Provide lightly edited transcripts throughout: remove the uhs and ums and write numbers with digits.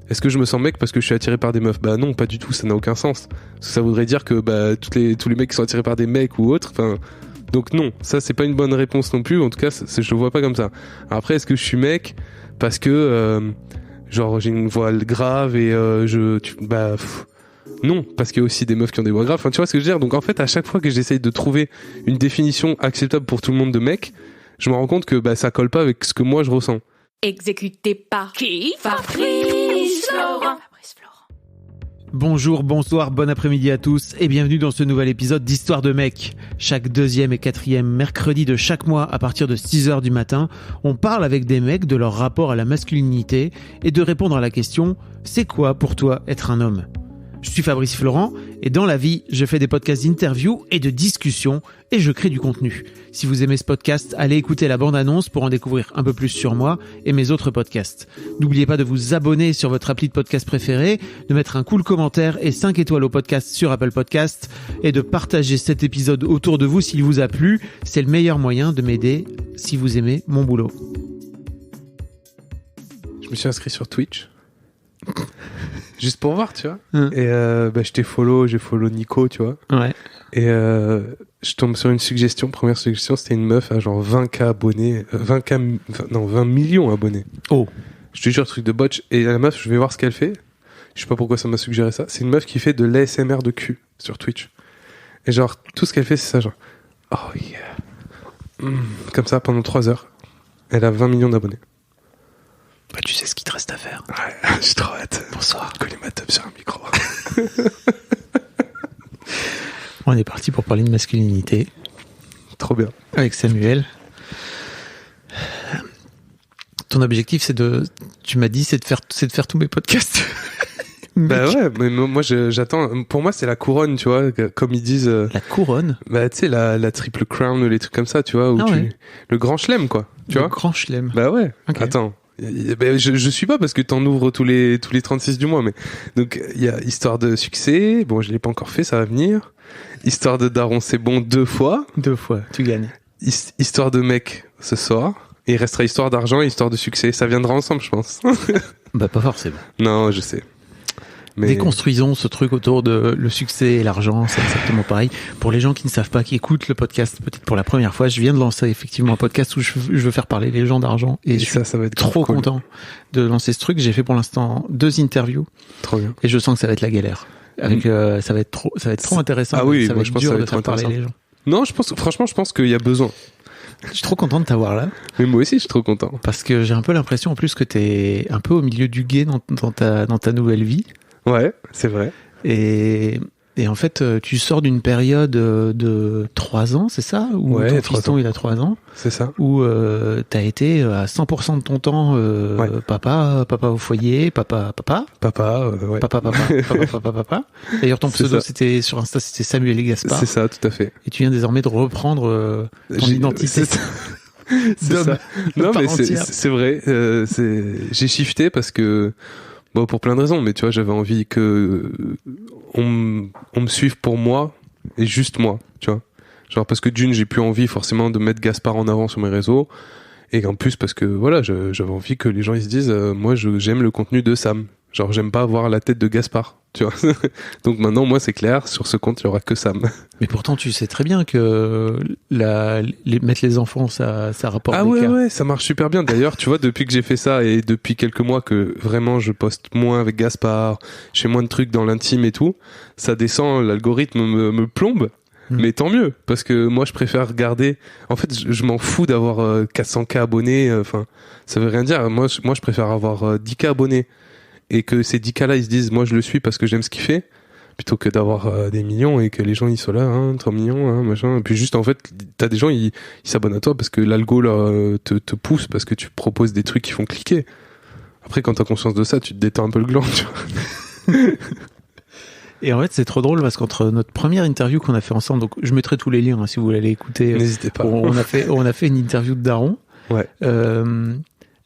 Est-ce que je me sens mec parce que je suis attiré par des meufs? Bah non, pas du tout, ça n'a aucun sens. Parce que ça voudrait dire que bah tous les mecs qui sont attirés par des mecs ou autres, enfin... Donc non, ça c'est pas une bonne réponse non plus, en tout cas je le vois pas comme ça. Après, est-ce que je suis mec parce que genre j'ai une voix grave et non, parce qu'il y a aussi des meufs qui ont des voix graves, enfin tu vois ce que je veux dire. Donc en fait, à chaque fois que j'essaye de trouver une définition acceptable pour tout le monde de mec, je me rends compte que bah ça colle pas avec ce que moi je ressens. Exécuté par qui? Fabrice Florent. Bonjour, bonsoir, bon après-midi à tous et bienvenue dans ce nouvel épisode d'Histoire de mec. Chaque 2e et 4e mercredi de chaque mois à partir de 6h du matin, on parle avec des mecs de leur rapport à la masculinité et de répondre à la question « C'est quoi pour toi être un homme ?» Je suis Fabrice Florent et dans la vie, je fais des podcasts d'interviews et de discussions et je crée du contenu. Si vous aimez ce podcast, allez écouter la bande-annonce pour en découvrir un peu plus sur moi et mes autres podcasts. N'oubliez pas de vous abonner sur votre appli de podcast préféré, de mettre un cool commentaire et 5 étoiles au podcast sur Apple Podcasts et de partager cet épisode autour de vous s'il vous a plu. C'est le meilleur moyen de m'aider si vous aimez mon boulot. Je me suis inscrit sur Twitch. Juste pour voir, tu vois. Et je t'ai follow, j'ai follow Nico, tu vois. Ouais. Et je tombe sur une suggestion. Première suggestion, c'était une meuf à genre 20K abonnés, 20 millions abonnés. Oh. Je te jure, truc de botch. Et la meuf, je vais voir ce qu'elle fait. Je sais pas pourquoi ça m'a suggéré ça. C'est une meuf qui fait de l'ASMR de cul sur Twitch. Et genre, tout ce qu'elle fait, c'est ça, genre, oh yeah. Comme ça, pendant 3 heures. Elle a 20 millions d'abonnés. Bah, tu sais ce qu'il te reste à faire. Ouais, j'ai trop hâte. Bonsoir. Coller ma teub sur un micro. On est parti pour parler de masculinité. Trop bien. Avec Samuel. Ton objectif, tu m'as dit, c'est de faire tous mes podcasts. Bah ouais, mais moi j'attends. Pour moi, c'est la couronne, tu vois, comme ils disent. La couronne. Bah tu sais, la triple crown, les trucs comme ça, tu vois, où ouais. Le grand chelem, quoi. Tu vois. Le grand chelem. Bah ouais. Okay. Attends. Je suis pas parce que t'en ouvres tous les 36 du mois, mais donc il y a histoire de succès. Bon, je l'ai pas encore fait, ça va venir. Histoire de daron, c'est bon 2 fois. 2 fois, tu gagnes. Histoire de mec ce soir. Et il restera histoire d'argent et histoire de succès. Ça viendra ensemble, je pense. Bah pas forcément. Non, je sais. Mais... Déconstruisons ce truc autour de le succès et l'argent, c'est exactement pareil. Pour les gens qui ne savent pas, qui écoutent le podcast peut-être pour la première fois, je viens de lancer effectivement un podcast où je veux faire parler les gens d'argent et ça va être trop cool. Content de lancer ce truc. J'ai fait pour l'instant 2 interviews. Trop bien. Et je sens que ça va être la galère. Avec ça va être trop intéressant. Ah oui, ça moi va je être pense dur que ça va de être faire parler les gens. Non, je pense qu'il y a besoin. Je suis trop content de t'avoir là. Mais moi aussi, je suis trop content. Parce que j'ai un peu l'impression en plus que t'es un peu au milieu du gué dans ta nouvelle vie. Ouais, c'est vrai. Et en fait, tu sors d'une période de 3 ans, c'est ça? Où ton fiston, il a 3 ans. C'est ça. Où t'as été à 100% de ton temps papa au foyer, papa. Ouais. Papa. D'ailleurs, ton pseudo, c'était sur Insta, c'était Samuel Gaspard. C'est ça, tout à fait. Et tu viens désormais de reprendre ton identité. C'est ça. Non, mais c'est vrai. J'ai shifté parce que... Bon, pour plein de raisons, mais tu vois, j'avais envie que on me suive pour moi et juste moi, tu vois. Genre parce que d'une, j'ai plus envie forcément de mettre Gaspard en avant sur mes réseaux, et en plus parce que voilà, j'avais envie que les gens ils se disent, moi j'aime le contenu de Sam. Genre j'aime pas avoir la tête de Gaspard, tu vois. Donc maintenant, moi c'est clair, sur ce compte il y aura que Sam. Mais pourtant tu sais très bien que mettre les enfants ça rapporte des cas. Ouais, ça marche super bien. D'ailleurs, tu vois, depuis que j'ai fait ça et depuis quelques mois que vraiment je poste moins avec Gaspard, je fais moins de trucs dans l'intime et tout, ça descend, l'algorithme me plombe. Mais tant mieux, parce que moi je préfère regarder. En fait, je m'en fous d'avoir 400K abonnés. Enfin, ça veut rien dire. Moi je préfère avoir 10K abonnés. Et que ces 10K là ils se disent moi je le suis parce que j'aime ce qu'il fait, plutôt que d'avoir des millions et que les gens ils soient là, 3 millions, machin. Et puis juste en fait t'as des gens ils s'abonnent à toi parce que l'algo là te pousse, parce que tu proposes des trucs qui font cliquer. Après quand t'as conscience de ça, tu te détends un peu le gland, tu vois. Et en fait c'est trop drôle parce qu'entre notre première interview qu'on a fait ensemble, donc je mettrai tous les liens si vous voulez aller écouter. N'hésitez pas. On a fait une interview de daron. Ouais.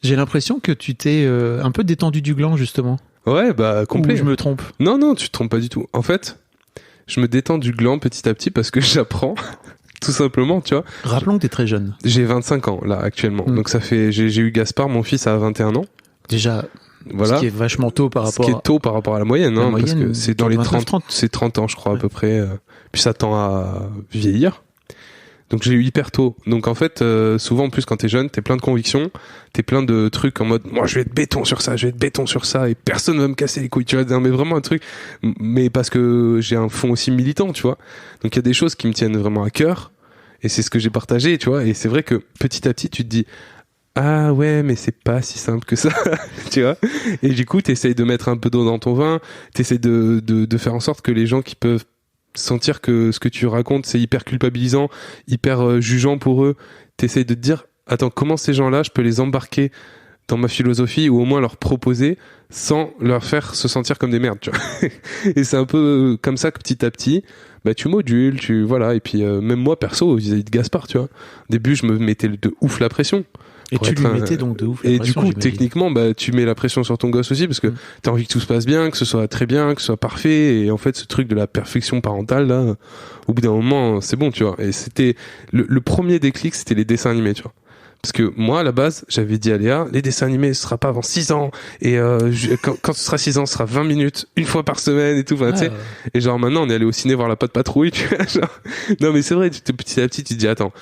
J'ai l'impression que tu t'es un peu détendu du gland, justement. Ouais, bah, complet. Ou je me trompe? Non, tu te trompes pas du tout. En fait, je me détends du gland petit à petit parce que j'apprends, tout simplement, tu vois. Rappelons que t'es très jeune. J'ai 25 ans, là, actuellement. Donc ça fait, j'ai eu Gaspard, mon fils, à 21 ans. Déjà, Voilà. Ce qui est vachement tôt par rapport Ce qui est tôt par rapport à la moyenne, hein, parce que c'est dans les 30, c'est 30 ans, je crois, à peu près. Puis ça tend à vieillir. Donc j'ai eu hyper tôt. Donc en fait, souvent en plus quand t'es jeune, t'es plein de convictions, t'es plein de trucs en mode, moi je vais être béton sur ça, je vais être béton sur ça, et personne va me casser les couilles, tu vois. Mais vraiment un truc, mais parce que j'ai un fond aussi militant, tu vois. Donc il y a des choses qui me tiennent vraiment à cœur, et c'est ce que j'ai partagé, tu vois. Et c'est vrai que petit à petit, tu te dis, ah ouais, mais c'est pas si simple que ça, tu vois. Et du coup, t'essayes de mettre un peu d'eau dans ton vin, t'essayes de faire en sorte que les gens qui peuvent sentir que ce que tu racontes c'est hyper culpabilisant, hyper jugeant pour eux, t'essayes de te dire attends, comment ces gens-là je peux les embarquer dans ma philosophie ou au moins leur proposer sans leur faire se sentir comme des merdes, tu vois. Et c'est un peu comme ça que petit à petit bah tu modules, voilà. Et puis même moi perso vis-à-vis de Gaspard, tu vois, au début je me mettais de ouf la pression. Et tu lui mettais donc de ouf la pression. Et du coup, j'imagine. Techniquement, bah, tu mets la pression sur ton gosse aussi parce que t'as envie que tout se passe bien, que ce soit très bien, que ce soit parfait. Et en fait, ce truc de la perfection parentale, là, au bout d'un moment, c'est bon, tu vois. Et c'était le premier déclic, c'était les dessins animés, tu vois. Parce que moi, à la base, j'avais dit à Léa, les dessins animés, ce sera pas avant 6 ans. Et quand ce sera 6 ans, ce sera 20 minutes, une fois par semaine et tout. Enfin, tu sais. Et genre, maintenant, on est allé au ciné voir La Patte Patrouille, tu vois. Genre... Non, mais c'est vrai, petit à petit, tu te dis, attends,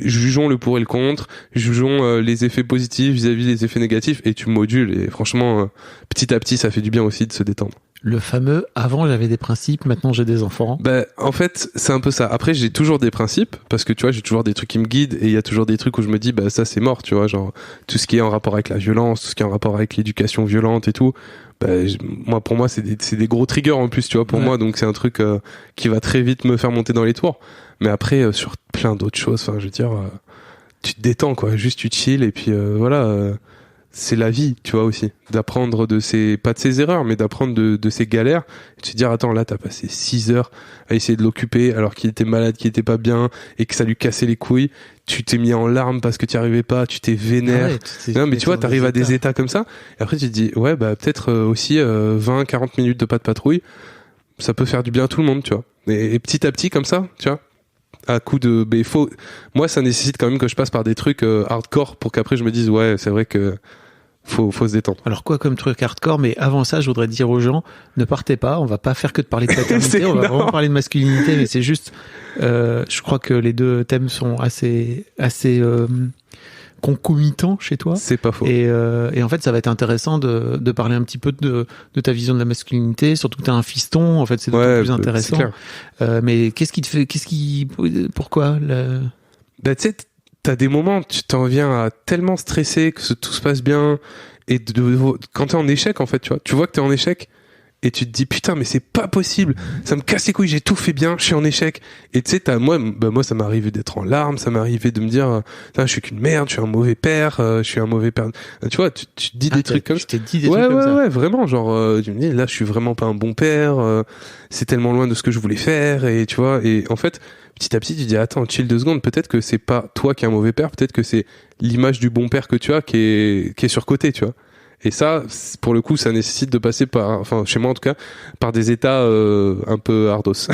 jugeons le pour et le contre, jugeons les effets positifs vis-à-vis des effets négatifs, et tu modules. Et franchement, petit à petit, ça fait du bien aussi de se détendre. Le fameux avant j'avais des principes, maintenant j'ai des enfants. Bah en fait c'est un peu ça. Après j'ai toujours des principes parce que tu vois j'ai toujours des trucs qui me guident et il y a toujours des trucs où je me dis bah ça c'est mort, tu vois, genre tout ce qui est en rapport avec la violence, tout ce qui est en rapport avec l'éducation violente et tout. Bah pour moi c'est des gros triggers en plus, tu vois, pour moi, donc c'est un truc qui va très vite me faire monter dans les tours. Mais après sur plein d'autres choses, enfin je veux dire tu te détends quoi, juste tu chill et puis voilà. C'est la vie, tu vois, aussi. D'apprendre pas de ses erreurs, mais d'apprendre de ses galères. Et de se dire, attends, là, t'as passé 6 heures à essayer de l'occuper alors qu'il était malade, qu'il était pas bien et que ça lui cassait les couilles. Tu t'es mis en larmes parce que t'y arrivais pas, tu t'es vénère. Non, mais tu vois, t'arrives à des états comme ça. Et après, tu te dis, ouais, bah, peut-être aussi 20, 40 minutes de pas de patrouille, ça peut faire du bien à tout le monde, tu vois. Et petit à petit, comme ça, tu vois. À coup de moi ça nécessite quand même que je passe par des trucs hardcore pour qu'après je me dise ouais c'est vrai que faut se détendre. Alors quoi comme truc hardcore, mais avant ça je voudrais dire aux gens ne partez pas, on va pas faire que de parler de paternité, on va vraiment parler de masculinité, mais c'est juste je crois que les deux thèmes sont assez concomitant chez toi. C'est pas faux. Et en fait, ça va être intéressant de parler un petit peu de ta vision de la masculinité, surtout que t'as un fiston, en fait, c'est d'autant plus intéressant. Mais pourquoi Bah, tu sais, t'as des moments, tu t'en viens à tellement stresser que tout se passe bien, et quand t'es en échec, en fait, tu vois que t'es en échec, et tu te dis putain mais c'est pas possible, ça me casse les couilles, j'ai tout fait bien, je suis en échec. Et tu sais moi ça m'est arrivé d'être en larmes, ça m'est arrivé de me dire je suis qu'une merde, je suis un mauvais père, je suis un mauvais père, tu vois, tu te dis des trucs comme ça. Ouais vraiment, genre tu me dis là je suis vraiment pas un bon père, c'est tellement loin de ce que je voulais faire, et tu vois, et en fait petit à petit tu te dis attends, chill 2 secondes, peut-être que c'est pas toi qui es un mauvais père, peut-être que c'est l'image du bon père que tu as qui est surcotée, tu vois. Et ça, pour le coup, ça nécessite de passer par, enfin, chez moi en tout cas, par des états un peu ardos.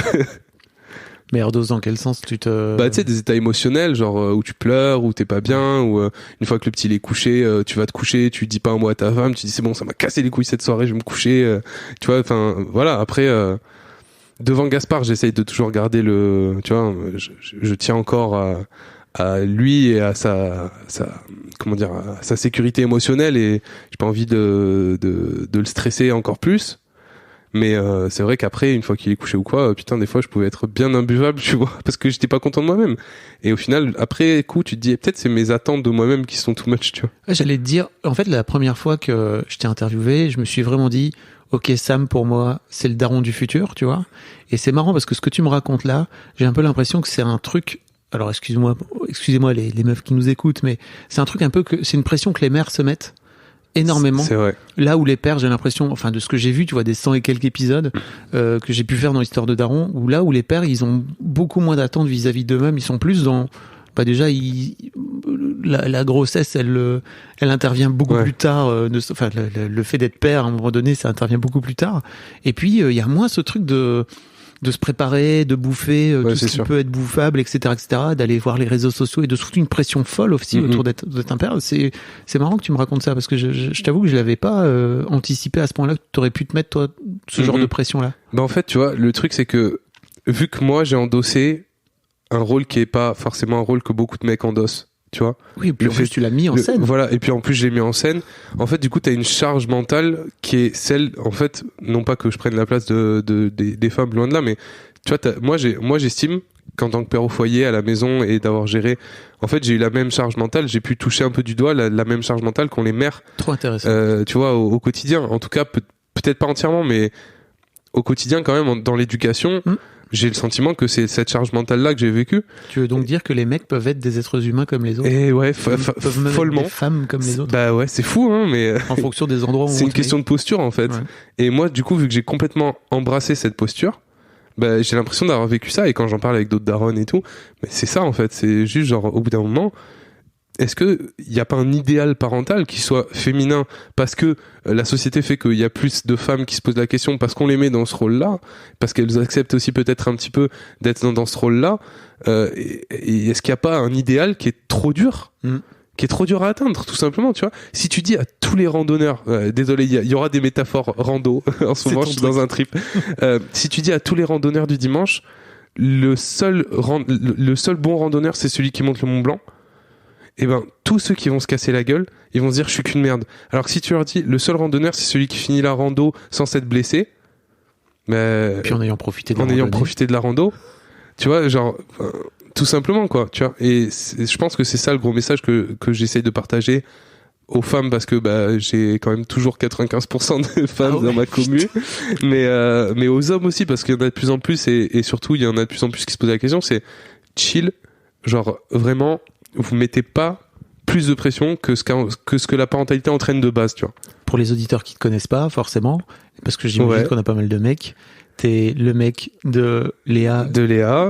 Mais ardos dans quel sens tu te... Bah, tu sais, des états émotionnels, genre où tu pleures, où t'es pas bien, où une fois que le petit est couché, tu vas te coucher, tu dis pas un mot à ta femme, tu dis c'est bon, ça m'a cassé les couilles cette soirée, je vais me coucher. Tu vois, enfin, voilà. Après, devant Gaspard, j'essaye de toujours garder tu vois, je tiens encore à lui et à sa sécurité émotionnelle, et j'ai pas envie de le stresser encore plus, mais c'est vrai qu'après une fois qu'il est couché ou quoi, putain des fois je pouvais être bien imbuvable, tu vois, parce que j'étais pas content de moi-même, et au final après coup tu te dis peut-être c'est mes attentes de moi-même qui sont too much, tu vois. Ouais, j'allais te dire, en fait la première fois que je t'ai interviewé, je me suis vraiment dit ok, Sam pour moi c'est le daron du futur, tu vois, et c'est marrant parce que ce que tu me racontes là, j'ai un peu l'impression que c'est un truc. Alors excusez-moi les meufs qui nous écoutent, mais c'est un truc un peu c'est une pression que les mères se mettent énormément. C'est vrai. Là où les pères, j'ai l'impression, enfin de ce que j'ai vu, tu vois, des 100 et quelques épisodes que j'ai pu faire dans l'histoire de Daron, où là où les pères, ils ont beaucoup moins d'attentes vis-à-vis d'eux-mêmes, ils sont plus dans déjà la grossesse elle intervient beaucoup plus tard, enfin le fait d'être père à un moment donné ça intervient beaucoup plus tard, et puis il y a moins ce truc de de se préparer, de bouffer tout ce qui peut être bouffable, etc., d'aller voir les réseaux sociaux et de se foutre une pression folle aussi autour d'être un père. C'est marrant que tu me racontes ça parce que je t'avoue que je l'avais pas anticipé à ce point-là que tu aurais pu te mettre toi ce genre de pression-là. Bah en fait, tu vois, le truc c'est que vu que moi j'ai endossé un rôle qui est pas forcément un rôle que beaucoup de mecs endossent. Tu vois. Oui, et puis en plus tu l'as mis en scène. Voilà, et puis en plus je l'ai mis en scène. En fait, du coup, t'as une charge mentale qui est celle, en fait, non pas que je prenne la place des femmes, loin de là, mais tu vois, moi j'estime qu'en tant que père au foyer, à la maison et d'avoir géré, en fait, j'ai eu la même charge mentale, j'ai pu toucher un peu du doigt la même charge mentale qu'ont les mères. Trop intéressant. Tu vois, au quotidien. En tout cas, peut-être pas entièrement, mais au quotidien quand même, dans l'éducation. J'ai le sentiment que c'est cette charge mentale-là que j'ai vécue. Tu veux donc dire que les mecs peuvent être des êtres humains comme les autres? Et ouais, peuvent même follement. être des femmes comme les autres. Bah ouais, c'est fou, hein, mais. En fonction des endroits où c'est une question de posture, en fait. Ouais. Et moi, du coup, vu que j'ai complètement embrassé cette posture, bah, j'ai l'impression d'avoir vécu ça. Et quand j'en parle avec d'autres darons et tout, bah, c'est ça, en fait. C'est juste genre, au bout d'un moment, est-ce que il n'y a pas un idéal parental qui soit féminin parce que la société fait qu'il y a plus de femmes qui se posent la question parce qu'on les met dans ce rôle-là, parce qu'elles acceptent aussi peut-être un petit peu d'être dans ce rôle-là, et est-ce qu'il n'y a pas un idéal qui est trop dur qui est trop dur à atteindre, tout simplement, tu vois. Si tu dis à tous les randonneurs, désolé, il y aura des métaphores rando, en ce moment je suis dans un trip, si tu dis à tous les randonneurs du dimanche, le seul bon randonneur c'est celui qui monte le Mont Blanc, et ben tous ceux qui vont se casser la gueule, ils vont se dire je suis qu'une merde. Alors que si tu leur dis le seul randonneur c'est celui qui finit la rando sans s'être blessé, puis en ayant profité de la rando, tu vois, genre tout simplement quoi, tu vois. Et je pense que c'est ça le gros message que j'essaye de partager aux femmes, parce que bah j'ai quand même toujours 95% de femmes dans ma commune, mais aux hommes aussi, parce qu'il y en a de plus en plus, et surtout il y en a de plus en plus qui se posent la question, c'est chill, genre vraiment vous mettez pas plus de pression que ce que la parentalité entraîne de base, tu vois. Pour les auditeurs qui te connaissent pas forcément, parce que j'imagine qu'on a pas mal de mecs, t'es le mec de Léa,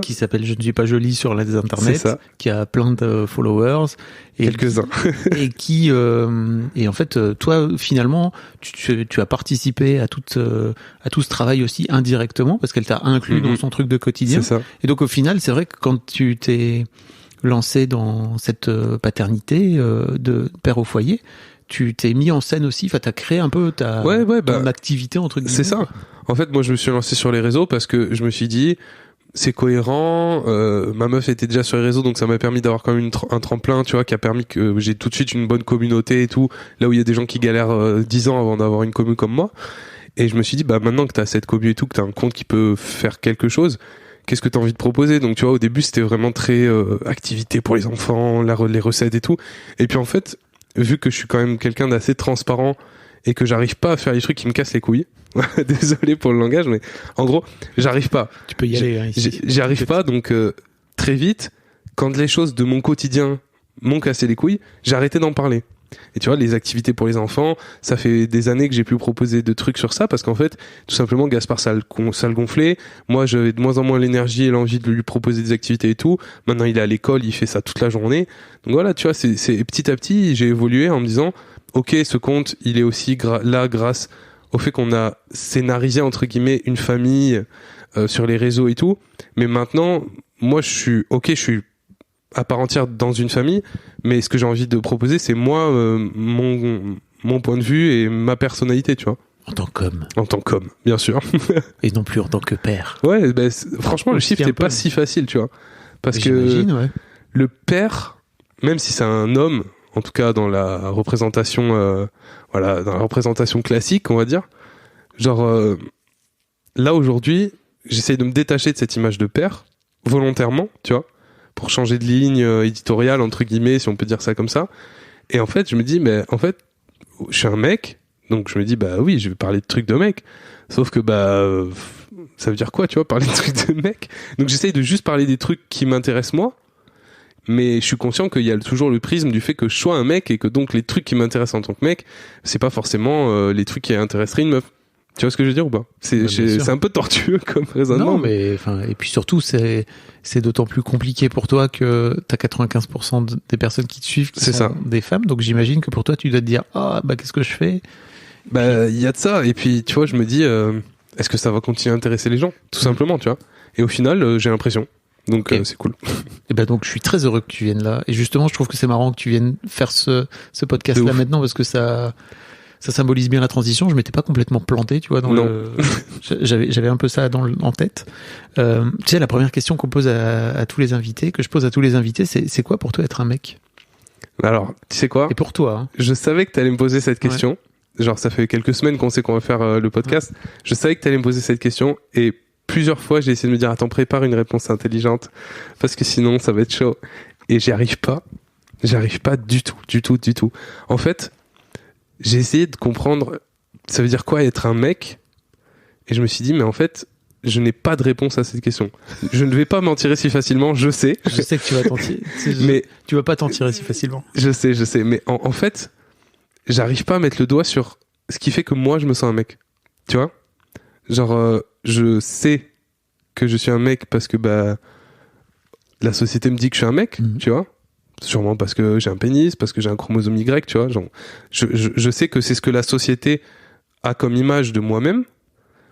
qui s'appelle Je ne suis pas jolie sur les internets, qui a plein de followers, et quelques-uns, et qui et en fait toi finalement tu as participé à tout ce travail aussi indirectement parce qu'elle t'a inclus dans son truc de quotidien. C'est ça. Et donc au final c'est vrai que quand tu t'es lancé dans cette paternité de père au foyer, tu t'es mis en scène aussi, enfin t'as créé un peu ton activité entre guillemets. C'est ça. En fait, moi je me suis lancé sur les réseaux parce que je me suis dit c'est cohérent, ma meuf était déjà sur les réseaux, donc ça m'a permis d'avoir quand même un tremplin, tu vois, qui a permis que j'ai tout de suite une bonne communauté et tout, là où il y a des gens qui galèrent 10 ans avant d'avoir une commu comme moi. Et je me suis dit bah maintenant que t'as cette commu et tout, que t'as un compte qui peut faire quelque chose, qu'est-ce que t'as envie de proposer? Donc tu vois, au début c'était vraiment très activité pour les enfants, les recettes et tout. Et puis en fait, vu que je suis quand même quelqu'un d'assez transparent et que j'arrive pas à faire des trucs qui me cassent les couilles, désolé pour le langage, mais en gros, j'arrive pas. Tu peux y aller. J'y arrive pas, donc très vite, quand les choses de mon quotidien m'ont cassé les couilles, j'ai arrêté d'en parler. Et tu vois, les activités pour les enfants, ça fait des années que j'ai pu proposer de trucs sur ça, parce qu'en fait, tout simplement, Gaspard, ça le gonflait. Moi, j'avais de moins en moins l'énergie et l'envie de lui proposer des activités et tout. Maintenant, il est à l'école, il fait ça toute la journée. Donc voilà, tu vois, c'est petit à petit, j'ai évolué en me disant, ok, ce compte, il est aussi là grâce au fait qu'on a scénarisé, entre guillemets, une famille sur les réseaux et tout. Mais maintenant, moi, je suis à part entière dans une famille, mais ce que j'ai envie de proposer, c'est moi, mon point de vue et ma personnalité, tu vois. En tant qu'homme. En tant qu'homme, bien sûr. Et non plus en tant que père. Ouais, bah, franchement, le shift n'est pas si facile, tu vois. Parce que le père, même si c'est un homme, en tout cas dans la représentation, dans la représentation classique, on va dire, genre, là aujourd'hui, j'essaye de me détacher de cette image de père, volontairement, tu vois, pour changer de ligne éditoriale, entre guillemets, si on peut dire ça comme ça. Et en fait, je me dis, mais en fait, je suis un mec, donc je me dis, bah oui, je vais parler de trucs de mec. Sauf que, ça veut dire quoi, tu vois, parler de trucs de mec? Donc j'essaye de juste parler des trucs qui m'intéressent moi, mais je suis conscient qu'il y a toujours le prisme du fait que je sois un mec et que donc les trucs qui m'intéressent en tant que mec, c'est pas forcément les trucs qui intéresseraient une meuf. Tu vois ce que je veux dire ou pas? C'est un peu tortueux comme raisonnement. Non, mais enfin, et puis surtout, c'est d'autant plus compliqué pour toi que t'as 95% des personnes qui te suivent qui sont des femmes. Donc j'imagine que pour toi, tu dois te dire, qu'est-ce que je fais? Il y a de ça. Et puis, tu vois, je me dis, est-ce que ça va continuer à intéresser les gens, tout simplement, tu vois. Et au final, j'ai l'impression. Donc Ok. c'est cool. Et ben donc je suis très heureux que tu viennes là. Et justement, je trouve que c'est marrant que tu viennes faire ce podcast De là ouf. maintenant parce que ça symbolise bien la transition. Je m'étais pas complètement planté, tu vois, dans Non. j'avais un peu ça en tête. Tu sais, la première question qu'on pose à tous les invités, que je pose à tous les invités, c'est quoi pour toi être un mec? Alors, tu sais quoi? Et pour toi, hein. Je savais que t'allais me poser cette question. Genre, ça fait quelques semaines qu'on sait qu'on va faire le podcast. Je savais que t'allais me poser cette question et plusieurs fois, j'ai essayé de me dire, attends, prépare une réponse intelligente parce que sinon, ça va être chaud. Et j'y arrive pas. J'arrive pas du tout. En fait, j'ai essayé de comprendre, ça veut dire quoi être un mec? Et je me suis dit, mais en fait, je n'ai pas de réponse à cette question. Je ne vais pas m'en tirer si facilement, je sais. Je sais que tu vas t'en tirer. Mais Tu vas pas t'en tirer si facilement. je sais. Mais en fait, j'arrive pas à mettre le doigt sur ce qui fait que moi, je me sens un mec. Tu vois? Genre, je sais que je suis un mec parce que bah la société me dit que je suis un mec, tu vois? Sûrement parce que j'ai un pénis, parce que j'ai un chromosome Y, tu vois? Genre, je sais que c'est ce que la société a comme image de moi-même,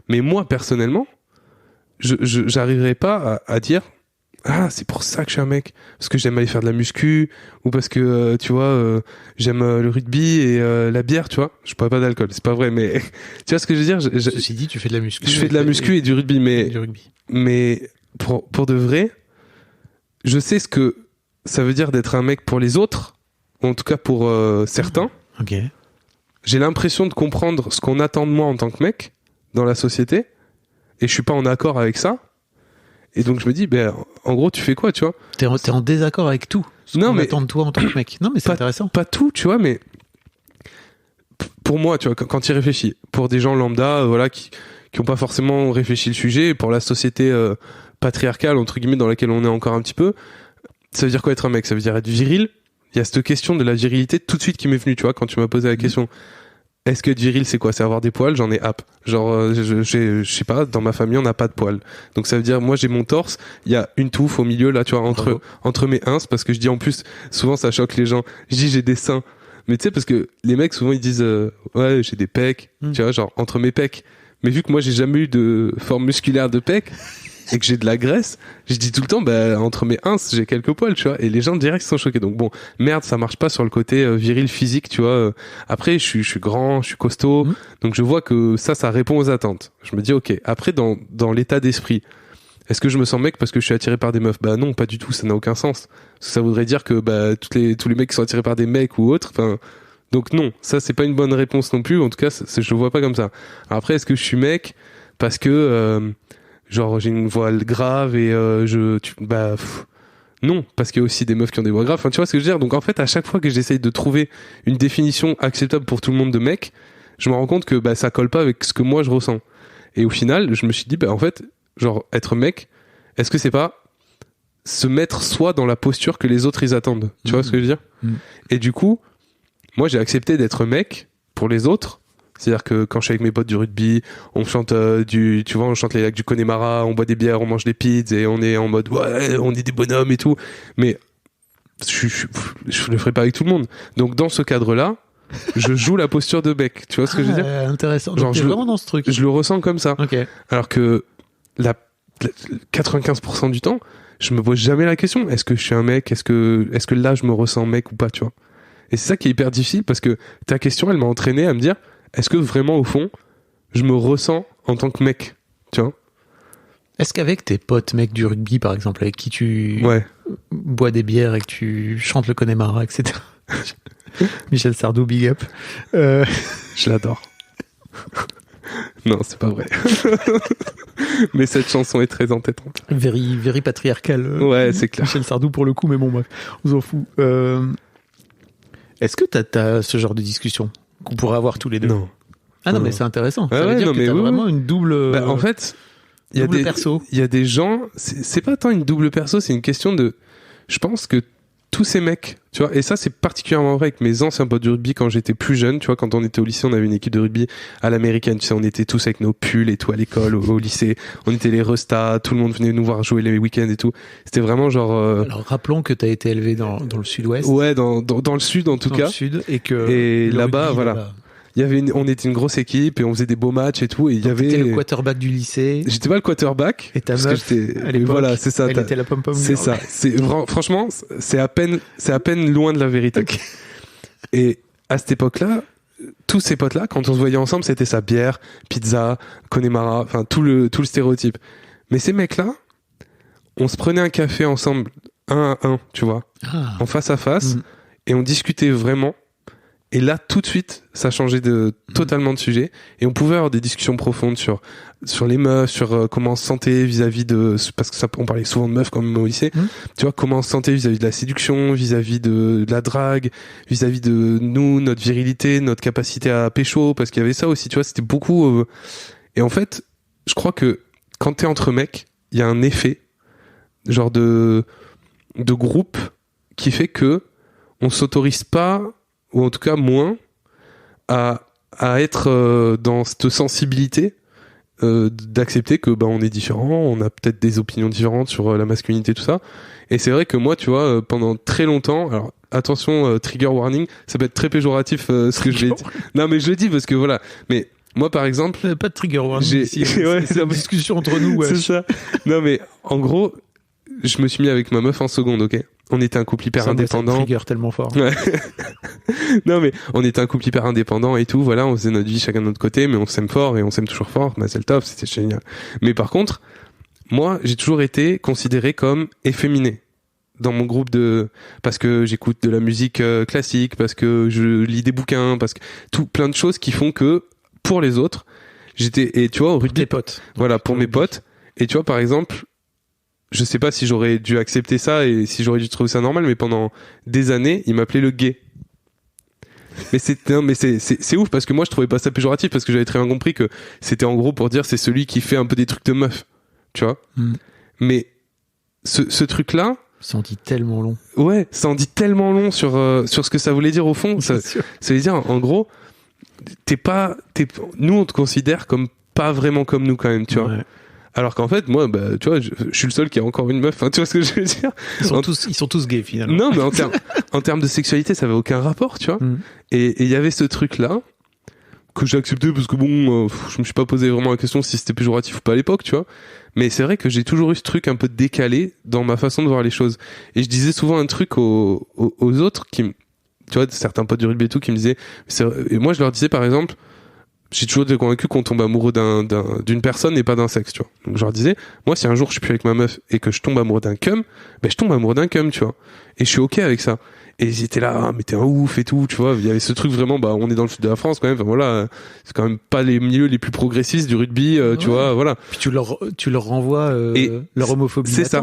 mais moi, personnellement, j'arriverai pas à dire ah, c'est pour ça que je suis un mec. Parce que j'aime aller faire de la muscu, ou parce que, tu vois, j'aime le rugby et la bière, tu vois. Je bois pas d'alcool, c'est pas vrai, mais tu vois ce que je veux dire? Ceci dit, tu fais de la muscu. Je fais de la muscu et du rugby, et du rugby. mais pour de vrai, je sais ce que ça veut dire d'être un mec pour les autres, ou en tout cas pour certains. Ok. J'ai l'impression de comprendre ce qu'on attend de moi en tant que mec dans la société, et je suis pas en accord avec ça. Et donc je me dis, ben, en gros, tu fais quoi, tu vois? T'es en désaccord avec tout. Non, qu'on mais- attend de toi en tant que mec. Non, mais c'est intéressant. Pas tout, tu vois, mais pour moi, tu vois, quand tu y réfléchis, pour des gens lambda, voilà, qui ont pas forcément réfléchi le sujet, pour la société patriarcale, entre guillemets, dans laquelle on est encore un petit peu, ça veut dire quoi être un mec? Ça veut dire être viril? Il y a cette question de la virilité tout de suite qui m'est venue, tu vois, quand tu m'as posé la question. Est-ce que être viril, c'est quoi? C'est avoir des poils? J'en ai hâte. Genre, je sais pas, dans ma famille, on n'a pas de poils. Donc ça veut dire, moi, j'ai mon torse, il y a une touffe au milieu, là, tu vois, Bravo. entre mes ins, parce que je dis en plus, souvent, ça choque les gens. Je dis, j'ai des seins. Mais tu sais, parce que les mecs, souvent, ils disent, ouais, j'ai des pecs, tu vois, genre, entre mes pecs. Mais vu que moi, j'ai jamais eu de forme musculaire de pecs, et que j'ai de la graisse, je dis tout le temps, bah, entre mes ins, j'ai quelques poils, tu vois. Et les gens direct sont choqués. Donc bon, merde, ça marche pas sur le côté viril physique, tu vois. Après, je suis grand, je suis costaud. Donc je vois que ça répond aux attentes. Je me dis, ok. Après, dans l'état d'esprit, est-ce que je me sens mec parce que je suis attiré par des meufs? Bah non, pas du tout, ça n'a aucun sens. Parce que ça voudrait dire que bah, tous les mecs qui sont attirés par des mecs ou autres, enfin, donc non, ça c'est pas une bonne réponse non plus. En tout cas, je le vois pas comme ça. Alors après, est-ce que je suis mec parce que genre j'ai une voix grave et non, parce qu'il y a aussi des meufs qui ont des voix graves. Enfin, tu vois ce que je veux dire? Donc en fait, à chaque fois que j'essaye de trouver une définition acceptable pour tout le monde de mec, je me rends compte que bah ça colle pas avec ce que moi je ressens. Et au final, je me suis dit bah en fait, genre être mec, est-ce que c'est pas se mettre soi dans la posture que les autres ils attendent? Tu vois ce que je veux dire? Et du coup, moi j'ai accepté d'être mec pour les autres. C'est-à-dire que quand je suis avec mes potes du rugby, on chante on chante les lacs du Connemara, on boit des bières, on mange des pizzas et on est en mode ouais, on est des bonhommes et tout. Mais je le ferai pas avec tout le monde. Donc dans ce cadre-là, je joue la posture de mec. Tu vois ce que je veux dire? Intéressant. Genre, Donc, t'es vraiment dans ce truc. Je le ressens comme ça. Ok. Alors que 95% du temps, je me pose jamais la question. Est-ce que je suis un mec? Est-ce que là je me ressens mec ou pas, tu vois? Et c'est ça qui est hyper difficile parce que ta question, elle m'a entraîné à me dire, est-ce que vraiment au fond, je me ressens en tant que mec, tu vois? Est-ce qu'avec tes potes mecs du rugby, par exemple, avec qui tu Ouais. bois des bières et que tu chantes le Connemara, etc. Michel Sardou, big up. Je l'adore. Non, c'est pas vrai. Mais cette chanson est très entêtante. Very patriarcal. Ouais, c'est clair. Michel Sardou pour le coup, mais bon, bref, on s'en fout. Est-ce que t'as ce genre de discussion qu'on pourrait avoir tous les deux? Non. Ah non, Non. mais c'est intéressant. Ouais, Ça veut ouais, dire non, que mais t'as oui, vraiment une double. Bah, en fait, il y a double des perso. il y a des gens, c'est pas tant une double perso, c'est une question de, je pense que tous ces mecs, tu vois, et ça c'est particulièrement vrai avec mes anciens potes du rugby quand j'étais plus jeune, tu vois, quand on était au lycée, on avait une équipe de rugby à l'américaine, tu sais, on était tous avec nos pulls et tout à l'école, au lycée, on était les restas, tout le monde venait nous voir jouer les week-ends et tout. C'était vraiment genre Alors rappelons que t'as été élevé dans le sud-ouest. ouais, dans le sud en tout dans cas. le sud et que Et le là-bas, rugby, voilà. là-bas. on était une grosse équipe et on faisait des beaux matchs et tout. Et il y avait. T'étais le quarterback du lycée. J'étais pas le quarterback. Et ta parce meuf, que j'étais. à l'époque, voilà, c'est ça. elle était la pom-pom C'est girl. ça. Franchement, c'est à peine loin de la vérité. Ok. Et à cette époque-là, tous ces potes-là, quand on se voyait ensemble, c'était ça, bière, pizza, Connemara, enfin tout le stéréotype. Mais ces mecs-là, on se prenait un café ensemble, 1 à 1, tu vois, en face à face, et on discutait vraiment. Et là, tout de suite, ça changeait totalement de sujet. Et on pouvait avoir des discussions profondes sur les meufs, sur comment on se sentait vis-à-vis de... Parce que on parlait souvent de meufs quand même au lycée. Tu vois, comment on se sentait vis-à-vis de la séduction, vis-à-vis de la drague, vis-à-vis de nous, notre virilité, notre capacité à pécho. Parce qu'il y avait ça aussi, tu vois, c'était beaucoup... Et en fait, je crois que quand t'es entre mecs, il y a un effet, genre de groupe, qui fait que on s'autorise pas... ou en tout cas moins, à être dans cette sensibilité d'accepter que on est différent, on a peut-être des opinions différentes sur la masculinité, tout ça. Et c'est vrai que moi, tu vois, pendant très longtemps, alors attention, trigger warning, ça peut être très péjoratif ce que je vais dire. Non, mais je le dis parce que voilà. Mais moi, par exemple... Pas de trigger warning ici. C'est une discussion entre nous. C'est ça. Non, mais en gros, je me suis mis avec ma meuf en seconde, ok ? On était un couple hyper indépendant. Ça trigger tellement fort. Ouais. Non, mais on était un couple hyper indépendant et tout. Voilà, on faisait notre vie chacun de notre côté, mais on s'aime fort et on s'aime toujours fort. C'est le top, c'était génial. Mais par contre, moi, j'ai toujours été considéré comme efféminé dans mon groupe parce que j'écoute de la musique classique, parce que je lis des bouquins, parce que plein de choses qui font que pour les autres, et tu vois, au rugby, tes potes. Voilà, pour mes potes. Et tu vois, par exemple, je sais pas si j'aurais dû accepter ça et si j'aurais dû trouver ça normal, mais pendant des années, il m'appelait le gay. Mais c'est ouf parce que moi je trouvais pas ça péjoratif parce que j'avais très bien compris que c'était en gros pour dire c'est celui qui fait un peu des trucs de meuf, tu vois. Mais ce truc-là, ça en dit tellement long. Ouais, ça en dit tellement long sur ce que ça voulait dire au fond. Ça veut dire en gros, nous on te considère comme pas vraiment comme nous quand même, tu vois. Ouais. Alors qu'en fait, moi, tu vois, je suis le seul qui a encore une meuf. Enfin, tu vois ce que je veux dire ? Ils sont tous gays, finalement. Non, mais en termes de sexualité, ça avait aucun rapport, tu vois. Et il y avait ce truc-là que j'ai accepté parce que je me suis pas posé vraiment la question si c'était péjoratif ou pas à l'époque, tu vois. Mais c'est vrai que j'ai toujours eu ce truc un peu décalé dans ma façon de voir les choses. Et je disais souvent un truc aux autres tu vois, certains potes du rugby et tout qui me disaient, et moi je leur disais par exemple, j'ai toujours été convaincu qu'on tombe amoureux d'une personne et pas d'un sexe, tu vois. Donc je leur disais, moi si un jour je suis plus avec ma meuf et que je tombe amoureux d'un cum, je tombe amoureux d'un cum, tu vois. Et je suis ok avec ça. Et ils étaient là, mais t'es un ouf et tout, tu vois. Il y avait ce truc vraiment, on est dans le sud de la France quand même, enfin voilà, c'est quand même pas les milieux les plus progressistes du rugby, tu vois, voilà. Puis tu leur renvoies leur homophobie. C'est ça,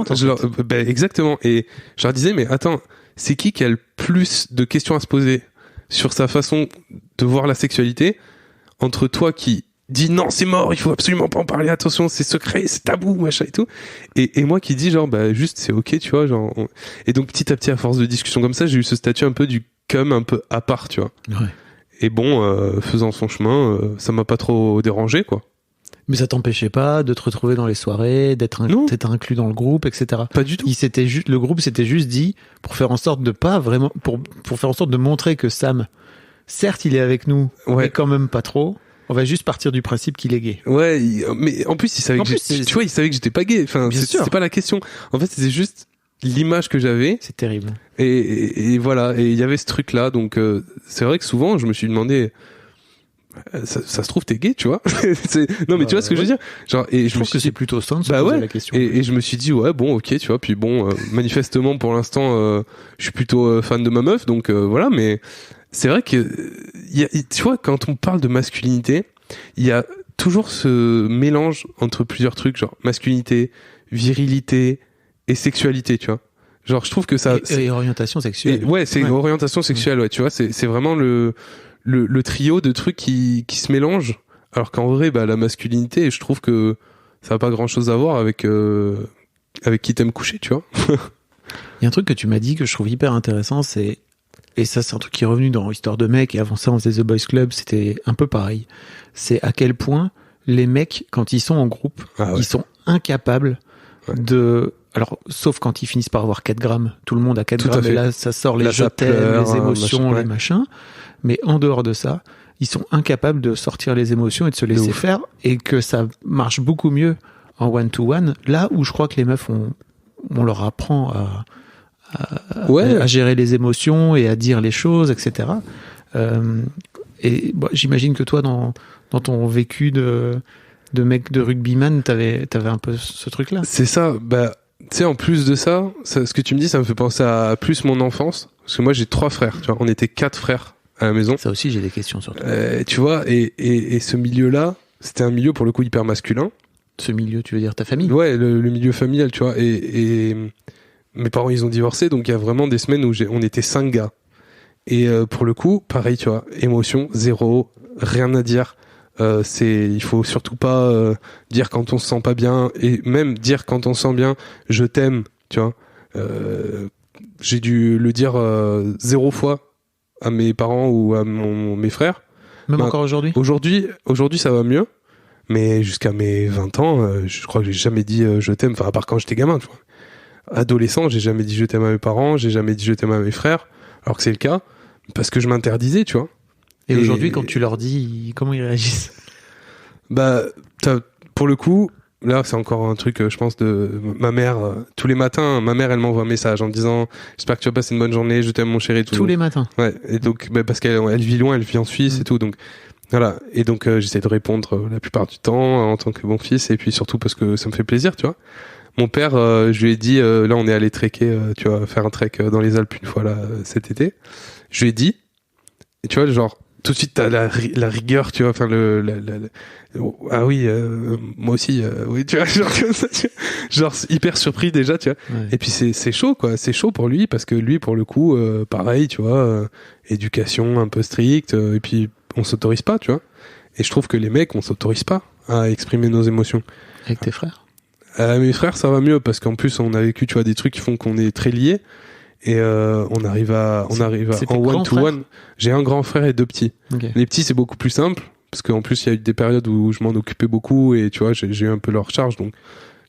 exactement. Et je leur disais, mais attends, c'est qui a le plus de questions à se poser sur sa façon de voir la sexualité entre toi qui dis non, c'est mort, il faut absolument pas en parler, attention, c'est secret, c'est tabou, machin et tout, et moi qui dis genre juste c'est ok, tu vois, genre et donc petit à petit à force de discussion comme ça, j'ai eu ce statut un peu du cum un peu à part, tu vois. Ouais. Et faisant son chemin, ça m'a pas trop dérangé, quoi. Mais ça t'empêchait pas de te retrouver dans les soirées, d'être inclus dans le groupe, etc. Pas du tout. Le groupe s'était juste dit pour faire en sorte de pas vraiment, pour faire en sorte de montrer que Sam, certes il est avec nous, mais quand même pas trop. On va juste partir du principe qu'il est gay. Ouais, mais en plus il savait tu vois, il savait que j'étais pas gay. Enfin, c'était pas la question. En fait, c'était juste l'image que j'avais. C'est terrible. Et voilà, et il y avait ce truc là, donc c'est vrai que souvent je me suis demandé. Ça se trouve t'es gay, tu vois. Non mais tu vois ce que je veux dire, genre, et je me suis dit, c'est plutôt simple de se poser la question. Et je me suis dit ouais bon ok, tu vois, puis manifestement pour l'instant je suis plutôt fan de ma meuf, donc voilà. Mais c'est vrai que tu vois, quand on parle de masculinité, il y a toujours ce mélange entre plusieurs trucs, genre masculinité, virilité et sexualité, tu vois. Genre je trouve que ça et orientation sexuelle. C'est orientation sexuelle, ouais, tu vois, c'est vraiment le trio de trucs qui se mélangent, alors qu'en vrai la masculinité, je trouve que ça n'a pas grand chose à voir avec qui t'aimes coucher, tu vois. Il y a un truc que tu m'as dit que je trouve hyper intéressant, et ça c'est un truc qui est revenu dans Histoire de mec, et avant ça on faisait The Boys Club, c'était un peu pareil, c'est à quel point les mecs quand ils sont en groupe, ils sont incapables de... Alors, sauf quand ils finissent par avoir 4 grammes. Tout le monde a 4 grammes, et là, ça sort les je t'aime, les émotions, les machins. Mais en dehors de ça, ils sont incapables de sortir les émotions et de se laisser ouf. faire, et que ça marche beaucoup mieux en one-to-one, là où je crois que les meufs, on leur apprend à gérer les émotions et à dire les choses, etc. Et bon, j'imagine que toi, dans ton vécu de mec de rugbyman, t'avais un peu ce truc-là. C'est ça. Bah, tu sais, en plus de ça, ce que tu me dis, ça me fait penser à plus mon enfance. Parce que moi, j'ai 3 frères. Tu vois, on était 4 frères à la maison. Ça aussi, j'ai des questions sur toi. Tu vois, et ce milieu-là, c'était un milieu pour le coup hyper masculin. Ce milieu, tu veux dire ta famille? Ouais, le milieu familial, tu vois. Et mes parents, ils ont divorcé, donc il y a vraiment des semaines où on était 5 gars. Et pour le coup, pareil, tu vois, émotion, zéro, rien à dire. Il faut surtout pas dire quand on se sent pas bien, et même dire quand on se sent bien, je t'aime, tu vois. J'ai dû le dire 0 fois à mes parents ou à mes frères. Même encore aujourd'hui? Aujourd'hui, ça va mieux. Mais jusqu'à mes 20 ans, je crois que j'ai jamais dit je t'aime, enfin à part quand j'étais gamin, tu vois. Adolescent, j'ai jamais dit je t'aime à mes parents, j'ai jamais dit je t'aime à mes frères, alors que c'est le cas, parce que je m'interdisais, tu vois. Et aujourd'hui, quand tu leur dis, comment ils réagissent? Bah, pour le coup, là c'est encore un truc, je pense, de ma mère, tous les matins, ma mère elle m'envoie un message en me disant j'espère que tu vas passer une bonne journée, je t'aime mon chéri, tout. Tous les matins? Ouais, et donc, bah, parce qu'elle vit loin, elle vit en Suisse et tout, donc... Voilà, et donc j'essaie de répondre la plupart du temps en tant que bon fils, et puis surtout parce que ça me fait plaisir, tu vois. Mon père, je lui ai dit, là on est allé trekker, tu vois, faire un trek dans les Alpes une fois là cet été. Je lui ai dit, et tu vois, genre tout de suite t'as la rigueur, tu vois, enfin ah oui, moi aussi, oui, tu vois, genre comme ça, tu vois, genre hyper surpris déjà, tu vois. Ouais. Et puis c'est chaud quoi, c'est chaud pour lui parce que lui pour le coup, pareil, tu vois, éducation un peu stricte, et puis on s'autorise pas, tu vois. Et je trouve que les mecs, on s'autorise pas à exprimer nos émotions. Avec tes frères? Mes frères, ça va mieux parce qu'en plus, on a vécu, tu vois, des trucs qui font qu'on est très liés. Et on arrive à C'est tes en grands one-to-one. J'ai un grand frère et 2 petits. Okay. Les petits, c'est beaucoup plus simple parce qu'en plus, il y a eu des périodes où je m'en occupais beaucoup et tu vois, j'ai eu un peu leur charge, donc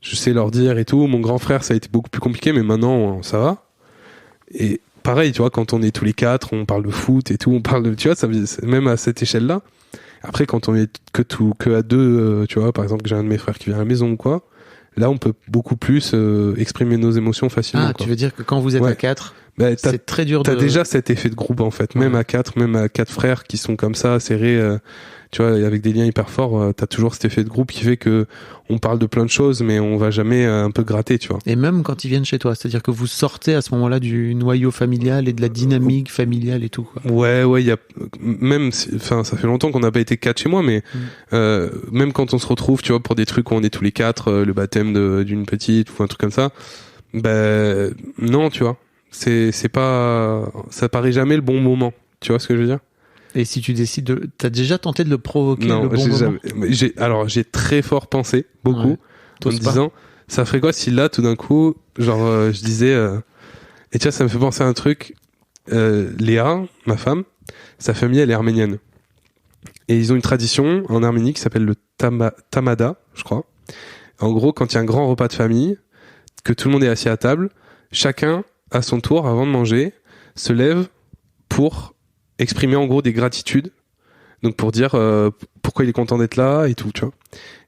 je sais leur dire et tout. Mon grand frère, ça a été beaucoup plus compliqué, mais maintenant, ça va. Et pareil, tu vois, quand on est tous les 4, on parle de foot et tout, on parle de, tu vois, même à cette échelle-là. Après, quand on est que à 2, tu vois, par exemple, que j'ai un de mes frères qui vient à la maison ou quoi, là, on peut beaucoup plus exprimer nos émotions facilement. Ah, quoi. tu veux dire que quand vous êtes à 4, c'est très dur T'as déjà cet effet de groupe, en fait. Même à 4, même à 4 frères qui sont comme ça, serrés, tu vois, avec des liens hyper forts, t'as toujours cet effet de groupe qui fait que on parle de plein de choses, mais on va jamais un peu gratter, tu vois. Et même quand ils viennent chez toi, c'est-à-dire que vous sortez à ce moment-là du noyau familial et de la dynamique familiale et tout, quoi. Ouais, il y a même, enfin, ça fait longtemps qu'on n'a pas été 4 chez moi, mais même quand on se retrouve, tu vois, pour des trucs où on est tous les 4, le baptême d'une petite ou un truc comme ça, ben non, tu vois, c'est pas, ça paraît jamais le bon moment, tu vois ce que je veux dire? Et si tu décides t'as déjà tenté de le provoquer Non, le bon moment? j'ai très fort pensé, beaucoup, Ouais. en me disant, ça ferait quoi si là, tout d'un coup, genre, je disais, et tu vois, ça me fait penser à un truc, Léa, ma femme, sa famille, elle est arménienne. Et ils ont une tradition en Arménie qui s'appelle le tamada, je crois. En gros, quand il y a un grand repas de famille, que tout le monde est assis à table, chacun, à son tour, avant de manger, se lève pour exprimer en gros des gratitudes. Donc pour dire pourquoi il est content d'être là et tout, tu vois.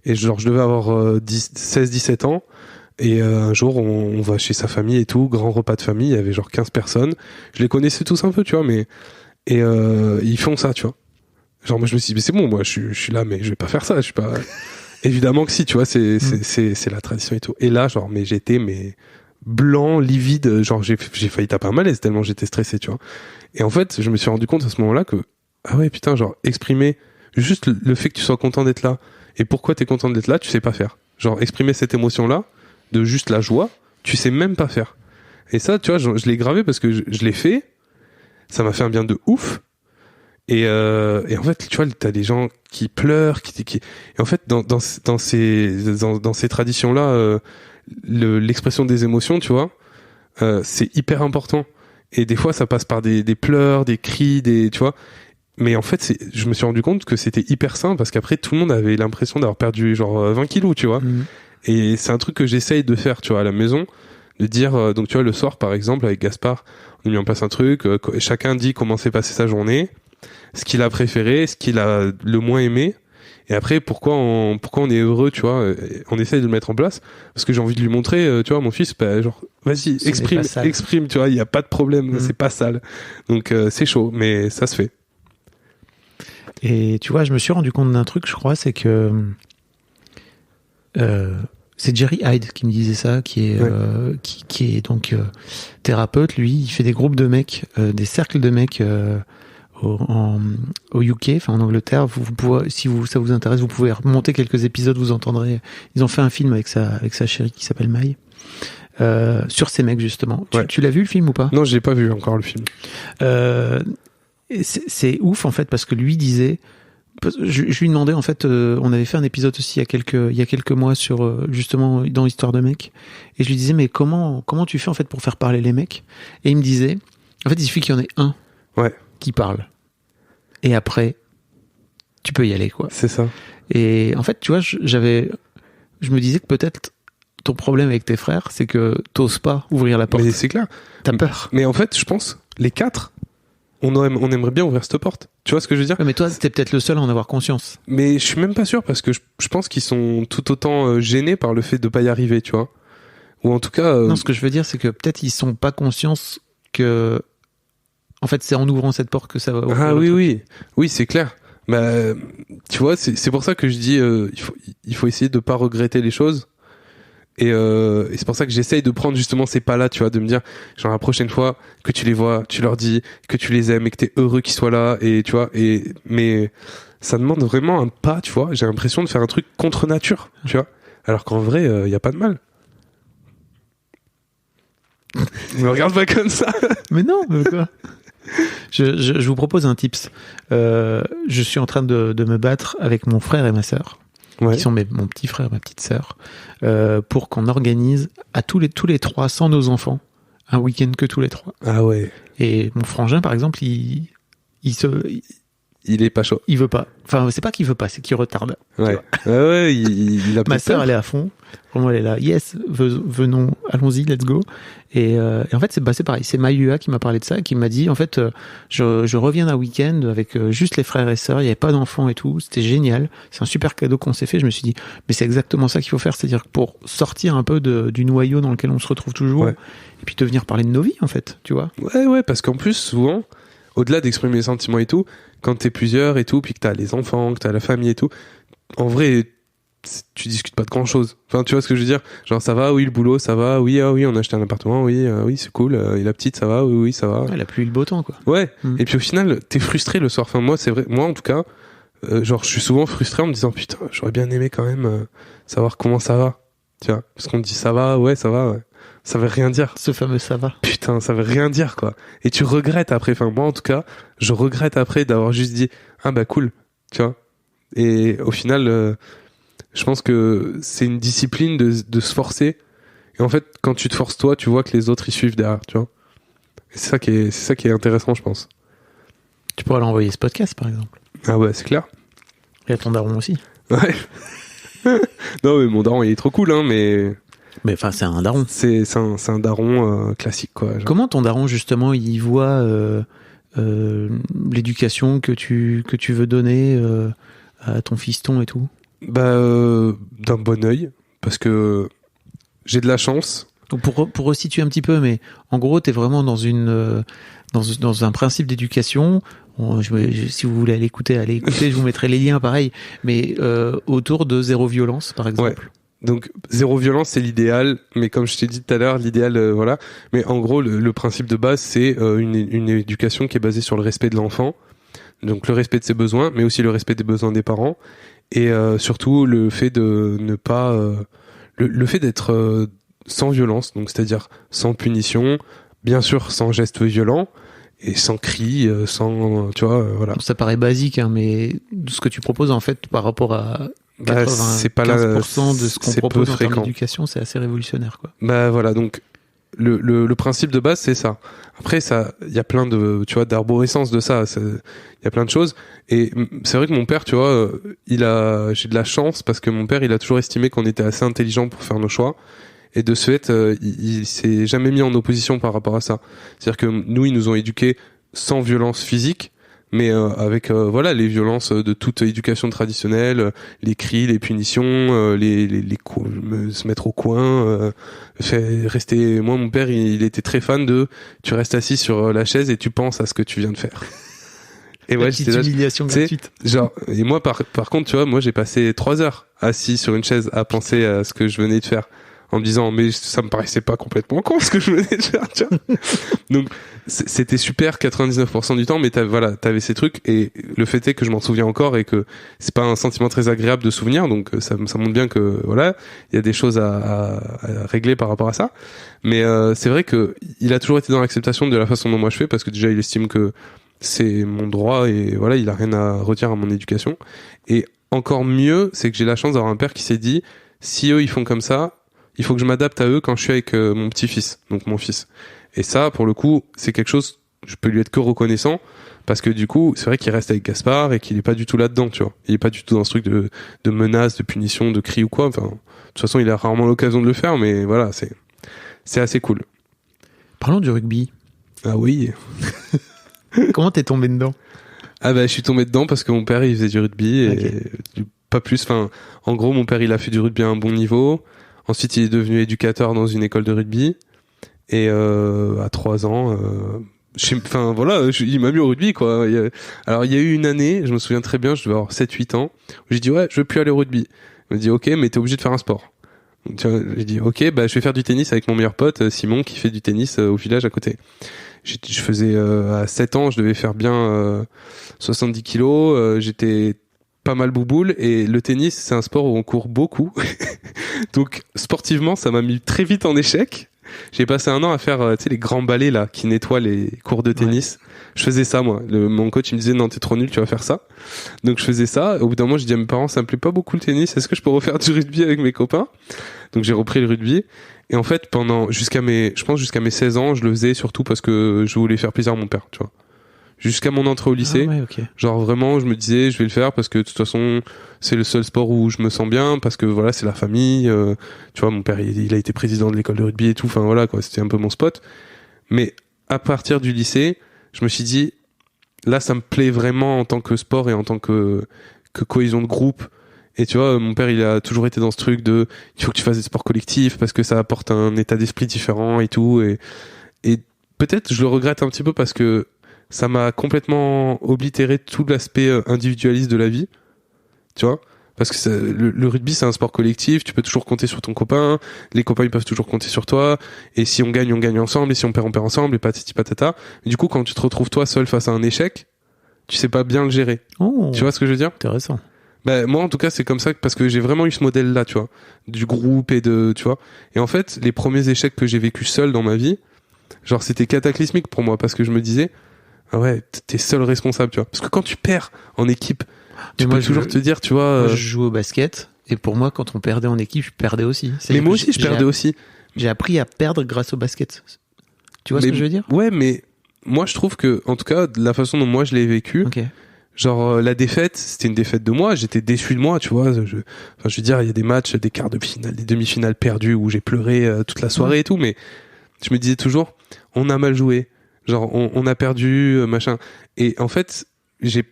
Et genre, je devais avoir 16-17 ans. Et un jour, on va chez sa famille et tout, grand repas de famille, il y avait genre 15 personnes. Je les connaissais tous un peu, tu vois, mais... Et ils font ça, tu vois. Genre, moi, je me suis dit, mais c'est bon, moi, je suis là, mais je vais pas faire ça, je suis pas... Évidemment que si, tu vois, c'est la tradition et tout. Et là, genre, mais j'étais, blanc, livide, genre, j'ai failli taper un malaise tellement j'étais stressé, tu vois. Et en fait, je me suis rendu compte à ce moment-là que, ah ouais, putain, genre, exprimer juste le fait que tu sois content d'être là, et pourquoi t'es content d'être là, tu sais pas faire. Genre, exprimer cette émotion-là, de juste la joie, tu sais même pas faire. Et ça, tu vois, je l'ai gravé parce que je l'ai fait, ça m'a fait un bien de ouf. Et en fait, tu vois, t'as des gens qui pleurent, qui... Et en fait, dans ces traditions-là, l'expression des émotions, tu vois, c'est hyper important. Et des fois, ça passe par des pleurs, des cris, tu vois. Mais en fait, je me suis rendu compte que c'était hyper sain parce qu'après, tout le monde avait l'impression d'avoir perdu genre 20 kilos, tu vois. Mmh. Et c'est un truc que j'essaye de faire, tu vois, à la maison, de dire, donc tu vois, le soir, par exemple, avec Gaspard, on a mis en place un truc, chacun dit comment s'est passé sa journée. ce qu'il a préféré, ce qu'il a le moins aimé. Et après, pourquoi on est heureux, tu vois, on essaye de le mettre en place, parce que j'ai envie de lui montrer, tu vois, mon fils, bah, genre, vas-y, exprime, tu vois, il y a pas de problème, c'est pas sale. Donc, c'est chaud, mais ça se fait. Et tu vois, je me suis rendu compte d'un truc, je crois, c'est que c'est Jerry Hyde qui me disait ça, qui est donc thérapeute. Lui, il fait des groupes de mecs, des cercles de mecs au UK, enfin en Angleterre. Vous pouvez, si ça vous intéresse, vous pouvez remonter quelques épisodes, vous entendrez. Ils ont fait un film avec sa chérie qui s'appelle Maï, sur ces mecs justement. Tu l'as vu le film ou pas? Non, j'ai pas vu encore le film. C'est ouf en fait, parce que lui disait, je lui demandais en fait, on avait fait un épisode aussi il y a quelques mois sur justement dans Histoire de mecs, et je lui disais mais comment tu fais en fait pour faire parler les mecs? Et il me disait en fait il suffit qu'il y en ait un qui parle, et après tu peux y aller, quoi. C'est ça. Et en fait tu vois, je me disais que peut-être ton problème avec tes frères, c'est que t'oses pas ouvrir la porte. Mais c'est clair, t'as peur. Mais en fait je pense les 4 on aimerait bien ouvrir cette porte. Tu vois ce que je veux dire? Mais toi, t'es peut-être le seul à en avoir conscience. Mais je suis même pas sûr, parce que je pense qu'ils sont tout autant gênés par le fait de pas y arriver, tu vois. Ou en tout cas... Non, ce que je veux dire, c'est que peut-être ils sont pas conscients que... En fait, c'est en ouvrant cette porte que ça va ouvrir. Ah oui, oui, c'est clair. Bah, tu vois, c'est pour ça que je dis, il faut essayer de pas regretter les choses. Et c'est pour ça que j'essaye de prendre justement ces pas-là, tu vois, de me dire, genre la prochaine fois que tu les vois, tu leur dis que tu les aimes et que t'es heureux qu'ils soient là, et tu vois, mais ça demande vraiment un pas, tu vois. J'ai l'impression de faire un truc contre nature, tu vois, alors qu'en vrai, y a pas de mal. Me regarde pas comme ça. Mais non, mais quoi. Je vous propose un tips. Je suis en train de me battre avec mon frère et ma sœur. Qui sont mon petit frère, ma petite sœur, pour qu'on organise à tous les trois, sans nos enfants, un week-end que tous les trois. Ah ouais. Et mon frangin, par exemple, il est pas chaud. Il veut pas. Enfin, c'est pas qu'il veut pas, c'est qu'il retarde. Ouais. Ouais, il a ma sœur, elle est à fond. Vraiment, elle est là. Yes, venons, allons-y, let's go. Et en fait, c'est pareil. C'est Mayua qui m'a parlé de ça, qui m'a dit, en fait, je reviens d'un week-end avec juste les frères et sœurs. Il y avait pas d'enfants et tout. C'était génial. C'est un super cadeau qu'on s'est fait. Je me suis dit, mais c'est exactement ça qu'il faut faire. C'est-à-dire que pour sortir un peu du noyau dans lequel on se retrouve toujours, et puis de venir parler de nos vies, en fait, tu vois. Ouais, parce qu'en plus, souvent, au-delà d'exprimer les sentiments et tout, quand t'es plusieurs et tout, puis que t'as les enfants, que t'as la famille et tout, en vrai, tu discutes pas de grand chose. Enfin, tu vois ce que je veux dire? Genre, ça va, oui, le boulot, ça va, oui, on a acheté un appartement, oui, c'est cool, et la petite, ça va, oui, ça va. Ouais, la pluie, le beau temps, quoi. Ouais. Et puis au final, t'es frustré le soir. Enfin, moi, c'est vrai, moi, en tout cas, genre, je suis souvent frustré en me disant, putain, j'aurais bien aimé quand même savoir comment ça va. Tu vois? Parce qu'on te dit ça va, ouais. Ça veut rien dire. Ce fameux ça va. Putain, ça veut rien dire, quoi. Et tu regrettes après. Enfin, moi, en tout cas, je regrette après d'avoir juste dit, ah bah cool, tu vois. Et au final, je pense que c'est une discipline de se forcer. Et en fait, quand tu te forces toi, tu vois que les autres, ils suivent derrière, tu vois. Et c'est ça qui est intéressant, je pense. Tu pourras l'envoyer ce podcast, par exemple. Ah ouais, c'est clair. Et à ton daron aussi. Ouais. Non, mais mon daron, il est trop cool, hein, mais enfin, c'est un daron. C'est un daron classique, quoi. Genre. Comment ton daron, justement, il voit l'éducation que tu veux donner à ton fiston et tout? Bah, d'un bon œil, parce que j'ai de la chance. Donc pour resituer un petit peu, mais en gros, t'es vraiment dans un principe d'éducation. Si vous voulez aller écouter, je vous mettrai les liens, pareil, mais autour de zéro violence, par exemple. Ouais. Donc zéro violence, c'est l'idéal, mais comme je t'ai dit tout à l'heure, l'idéal, voilà. Mais en gros, le principe de base, c'est une éducation qui est basée sur le respect de l'enfant, donc le respect de ses besoins, mais aussi le respect des besoins des parents, et surtout le fait de ne pas, le fait d'être sans violence, donc c'est-à-dire sans punition, bien sûr sans gestes violents. Et sans cris, sans, tu vois, voilà. Ça paraît basique, hein, mais ce que tu proposes, en fait, par rapport à 95% de ce qu'on propose en termes d'éducation, c'est assez révolutionnaire, quoi. Bah voilà, donc le principe de base, c'est ça. Après, ça, il y a plein de, tu vois, d'arborescence de ça. Il y a plein de choses. Et c'est vrai que mon père, tu vois, j'ai de la chance parce que mon père, il a toujours estimé qu'on était assez intelligent pour faire nos choix. Et de ce fait, il s'est jamais mis en opposition par rapport à ça. C'est-à-dire que nous, ils nous ont éduqués sans violence physique, mais avec voilà les violences de toute éducation traditionnelle, les cris, les punitions, les coups, se mettre au coin, rester. Moi, mon père, il était très fan de tu restes assis sur la chaise et tu penses à ce que tu viens de faire. Et ouais, j'étais là, humiliation gratuite. Genre, et moi par contre, tu vois, moi j'ai passé 3 heures assis sur une chaise à penser à ce que je venais de faire, en me disant mais ça me paraissait pas complètement con ce que je venais de faire, tu vois. Donc c'était super 99% du temps, mais t'avais ces trucs, et le fait est que je m'en souviens encore et que c'est pas un sentiment très agréable de souvenir, donc ça montre bien que voilà, il y a des choses à régler par rapport à ça. Mais c'est vrai que il a toujours été dans l'acceptation de la façon dont moi je fais, parce que déjà il estime que c'est mon droit et voilà, il a rien à redire à mon éducation. Et encore mieux, c'est que j'ai la chance d'avoir un père qui s'est dit, si eux ils font comme ça, il faut que je m'adapte à eux quand je suis avec mon petit-fils, donc mon fils. Et ça, pour le coup, c'est quelque chose, je peux lui être que reconnaissant, parce que du coup, c'est vrai qu'il reste avec Gaspard et qu'il est pas du tout là-dedans, tu vois. Il est pas du tout dans ce truc de menaces, de punition, de cris ou quoi. Enfin, de toute façon, il a rarement l'occasion de le faire, mais voilà, c'est assez cool. Parlons du rugby. Ah oui. Comment t'es tombé dedans? Ah bah je suis tombé dedans parce que mon père il faisait du rugby et pas plus. Enfin, en gros mon père il a fait du rugby à un bon niveau. Ensuite il est devenu éducateur dans une école de rugby et à 3 ans, enfin voilà, il m'a mis au rugby quoi. Alors il y a eu une année, je me souviens très bien, je devais avoir 7-8 ans, où j'ai dit ouais je veux plus aller au rugby. Il m'a dit ok mais t'es obligé de faire un sport. Donc, j'ai dit ok bah je vais faire du tennis avec mon meilleur pote Simon qui fait du tennis au village à côté. Je faisais à 7 ans, je devais faire bien 70 kilos, j'étais pas mal bouboule, et le tennis c'est un sport où on court beaucoup. Donc sportivement ça m'a mis très vite en échec. J'ai passé 1 an à faire tu sais les grands balais là qui nettoient les cours de tennis. Ouais. Je faisais ça moi. Mon coach il me disait non t'es trop nul, tu vas faire ça. Donc je faisais ça. Au bout d'un moment j'ai dit à mes parents ça me plaît pas beaucoup le tennis, est-ce que je peux refaire du rugby avec mes copains? Donc j'ai repris le rugby. Et en fait, jusqu'à mes 16 ans, je le faisais surtout parce que je voulais faire plaisir à mon père, tu vois. Jusqu'à mon entrée au lycée. Ah ouais, okay. Genre vraiment, je me disais, je vais le faire parce que de toute façon, c'est le seul sport où je me sens bien, parce que voilà, c'est la famille, tu vois, mon père, il a été président de l'école de rugby et tout, enfin voilà, quoi, c'était un peu mon spot. Mais à partir du lycée, je me suis dit, là, ça me plaît vraiment en tant que sport et en tant que cohésion de groupe. Et tu vois, mon père, il a toujours été dans ce truc de, il faut que tu fasses des sports collectifs parce que ça apporte un état d'esprit différent et tout. Et peut-être, je le regrette un petit peu parce que ça m'a complètement oblitéré tout l'aspect individualiste de la vie. Tu vois? Parce que le rugby, c'est un sport collectif, tu peux toujours compter sur ton copain, les copains, ils peuvent toujours compter sur toi, et si on gagne ensemble, et si on perd ensemble, et patati patata. Et du coup, quand tu te retrouves toi seul face à un échec, tu sais pas bien le gérer. Oh, tu vois ce que je veux dire? Intéressant. Bah, moi, en tout cas, c'est comme ça parce que j'ai vraiment eu ce modèle-là, tu vois, du groupe et tu vois. Et en fait, les premiers échecs que j'ai vécus seul dans ma vie, genre, c'était cataclysmique pour moi parce que je me disais, ah ouais, t'es seul responsable, tu vois. Parce que quand tu perds en équipe, tu peux toujours te dire, tu vois. Moi, je joue au basket et pour moi, quand on perdait en équipe, je perdais aussi. Mais moi aussi, je perdais aussi. J'ai appris à perdre grâce au basket. Tu vois ce que je veux dire? Ouais, mais moi, je trouve que, en tout cas, de la façon dont moi je l'ai vécu. Okay. Genre la défaite, c'était une défaite de moi, j'étais déçu de moi, tu vois. Je veux dire, il y a des matchs, des quarts de finale, des demi-finales perdus où j'ai pleuré toute la soirée et tout, mais je me disais toujours, on a mal joué, genre on a perdu, machin. Et en fait, j'ai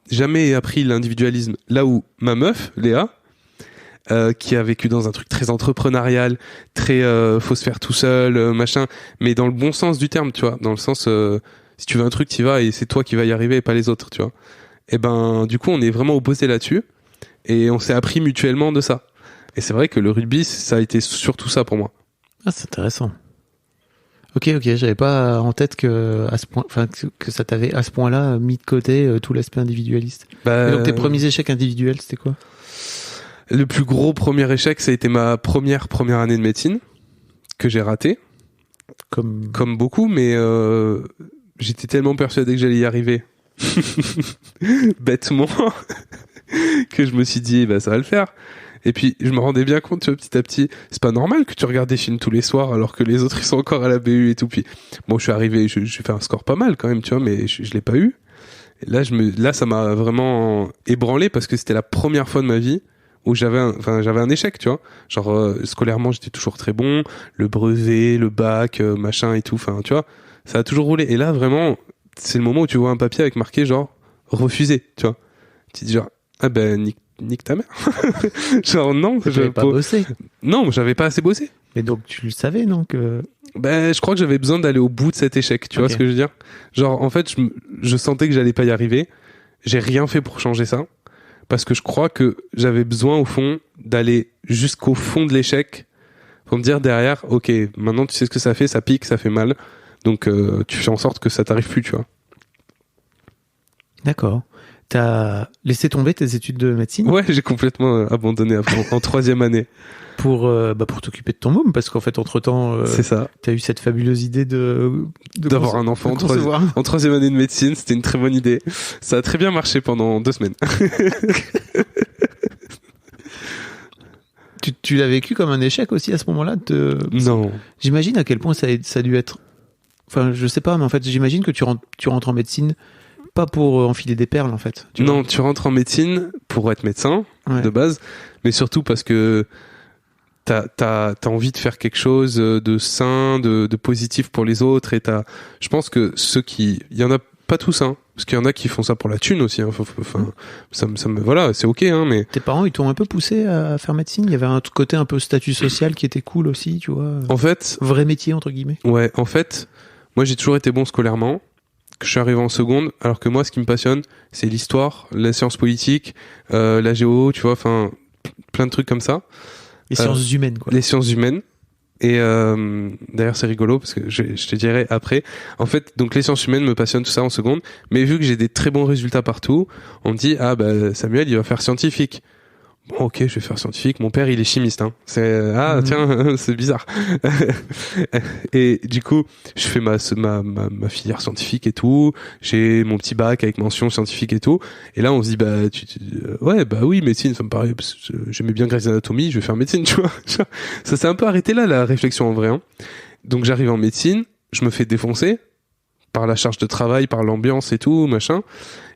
jamais appris l'individualisme. Là où ma meuf, Léa, qui a vécu dans un truc très entrepreneurial, très faut se faire tout seul, machin, mais dans le bon sens du terme, tu vois, dans le sens si tu veux un truc, t'y vas et c'est toi qui vas y arriver et pas les autres, tu vois. Et ben, du coup, on est vraiment opposés là-dessus et on s'est appris mutuellement de ça. Et c'est vrai que le rugby, ça a été surtout ça pour moi. Ah, c'est intéressant. Ok, j'avais pas en tête que à ce point, enfin que ça t'avait à ce point-là mis de côté tout l'aspect individualiste. Et donc tes premiers échecs individuels, c'était quoi? Le plus gros premier échec, ça a été ma première année de médecine que j'ai ratée. Comme beaucoup, mais j'étais tellement persuadé que j'allais y arriver, bêtement, que je me suis dit, bah ça va le faire. Et puis je me rendais bien compte, tu vois, petit à petit, c'est pas normal que tu regardes des films tous les soirs alors que les autres ils sont encore à la BU et tout. Puis bon, je suis arrivé, j'ai fait un score pas mal quand même, tu vois, mais je l'ai pas eu. Et là, ça m'a vraiment ébranlé parce que c'était la première fois de ma vie où j'avais un échec, tu vois. Genre scolairement, j'étais toujours très bon, le brevet, le bac, machin et tout, enfin, tu vois, ça a toujours roulé. Et là, vraiment, c'est le moment où tu vois un papier avec marqué genre refuser, tu vois. Tu dis genre, ah ben, nique ta mère. Genre, non. J'avais pas bossé. Non, j'avais pas assez bossé. Mais donc, tu le savais, non que... Ben, je crois que j'avais besoin d'aller au bout de cet échec, tu vois ce que je veux dire? Genre, en fait, je sentais que j'allais pas y arriver. J'ai rien fait pour changer ça. Parce que je crois que j'avais besoin, au fond, d'aller jusqu'au fond de l'échec pour me dire derrière, ok, maintenant tu sais ce que ça fait, ça pique, ça fait mal. Donc, tu fais en sorte que ça t'arrive plus, tu vois. D'accord. T'as laissé tomber tes études de médecine? Ouais, j'ai complètement abandonné en 3e année. Pour t'occuper de ton môme, parce qu'en fait, entre-temps, c'est ça. T'as eu cette fabuleuse idée d'avoir un enfant en 3e année de médecine. C'était une très bonne idée. Ça a très bien marché pendant 2 semaines. Tu l'as vécu comme un échec aussi à ce moment-là? Non. J'imagine à quel point ça a dû être... Enfin, je sais pas, mais en fait, j'imagine que tu rentres en médecine pas pour enfiler des perles, en fait. Tu rentres en médecine pour être médecin, de base, mais surtout parce que t'as envie de faire quelque chose de sain, de positif pour les autres, et je pense que il y en a pas tous, hein, parce qu'il y en a qui font ça pour la thune aussi, hein. Ça me voilà, c'est ok, hein, mais... Tes parents, ils t'ont un peu poussé à faire médecine? Il y avait un côté un peu statut social qui était cool aussi, tu vois? En fait... Vrai métier, entre guillemets. Ouais, en fait, moi j'ai toujours été bon scolairement, que je suis arrivé en seconde, alors que moi, ce qui me passionne, c'est l'histoire, la science politique, la géo, tu vois, enfin, plein de trucs comme ça. Les sciences humaines, quoi. Les sciences humaines. Et d'ailleurs, c'est rigolo parce que je te dirai après. En fait, donc les sciences humaines me passionnent, tout ça en seconde. Mais vu que j'ai des très bons résultats partout, on me dit, ah bah Samuel, il va faire scientifique. Bon, ok, je vais faire scientifique. Mon père, il est chimiste, hein. Tiens, c'est bizarre. Et du coup, je fais ma filière scientifique et tout. J'ai mon petit bac avec mention scientifique et tout. Et là, on se dit, bah, ouais, bah oui, médecine, ça me paraît, j'aimais bien Grey's Anatomy, je vais faire médecine, tu vois. Ça s'est un peu arrêté là, la réflexion en vrai, hein. Donc, j'arrive en médecine, je me fais défoncer par la charge de travail, par l'ambiance et tout, machin.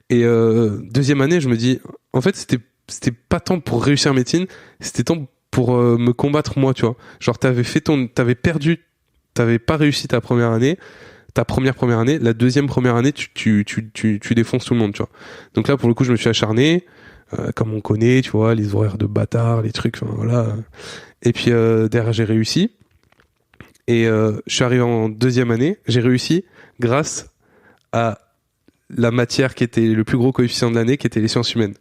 Et, 2e année, je me dis, en fait, c'était pas tant pour réussir médecine, c'était tant pour me combattre moi, tu vois. Genre t'avais pas réussi ta première année, ta première année, la première année, tu défonces tout le monde, tu vois. Donc là, pour le coup, je me suis acharné, comme on connaît, tu vois, les horaires de bâtard, les trucs, enfin voilà. Et puis derrière, j'ai réussi. Et je suis arrivé en 2e année, j'ai réussi grâce à la matière qui était le plus gros coefficient de l'année, qui était les sciences humaines.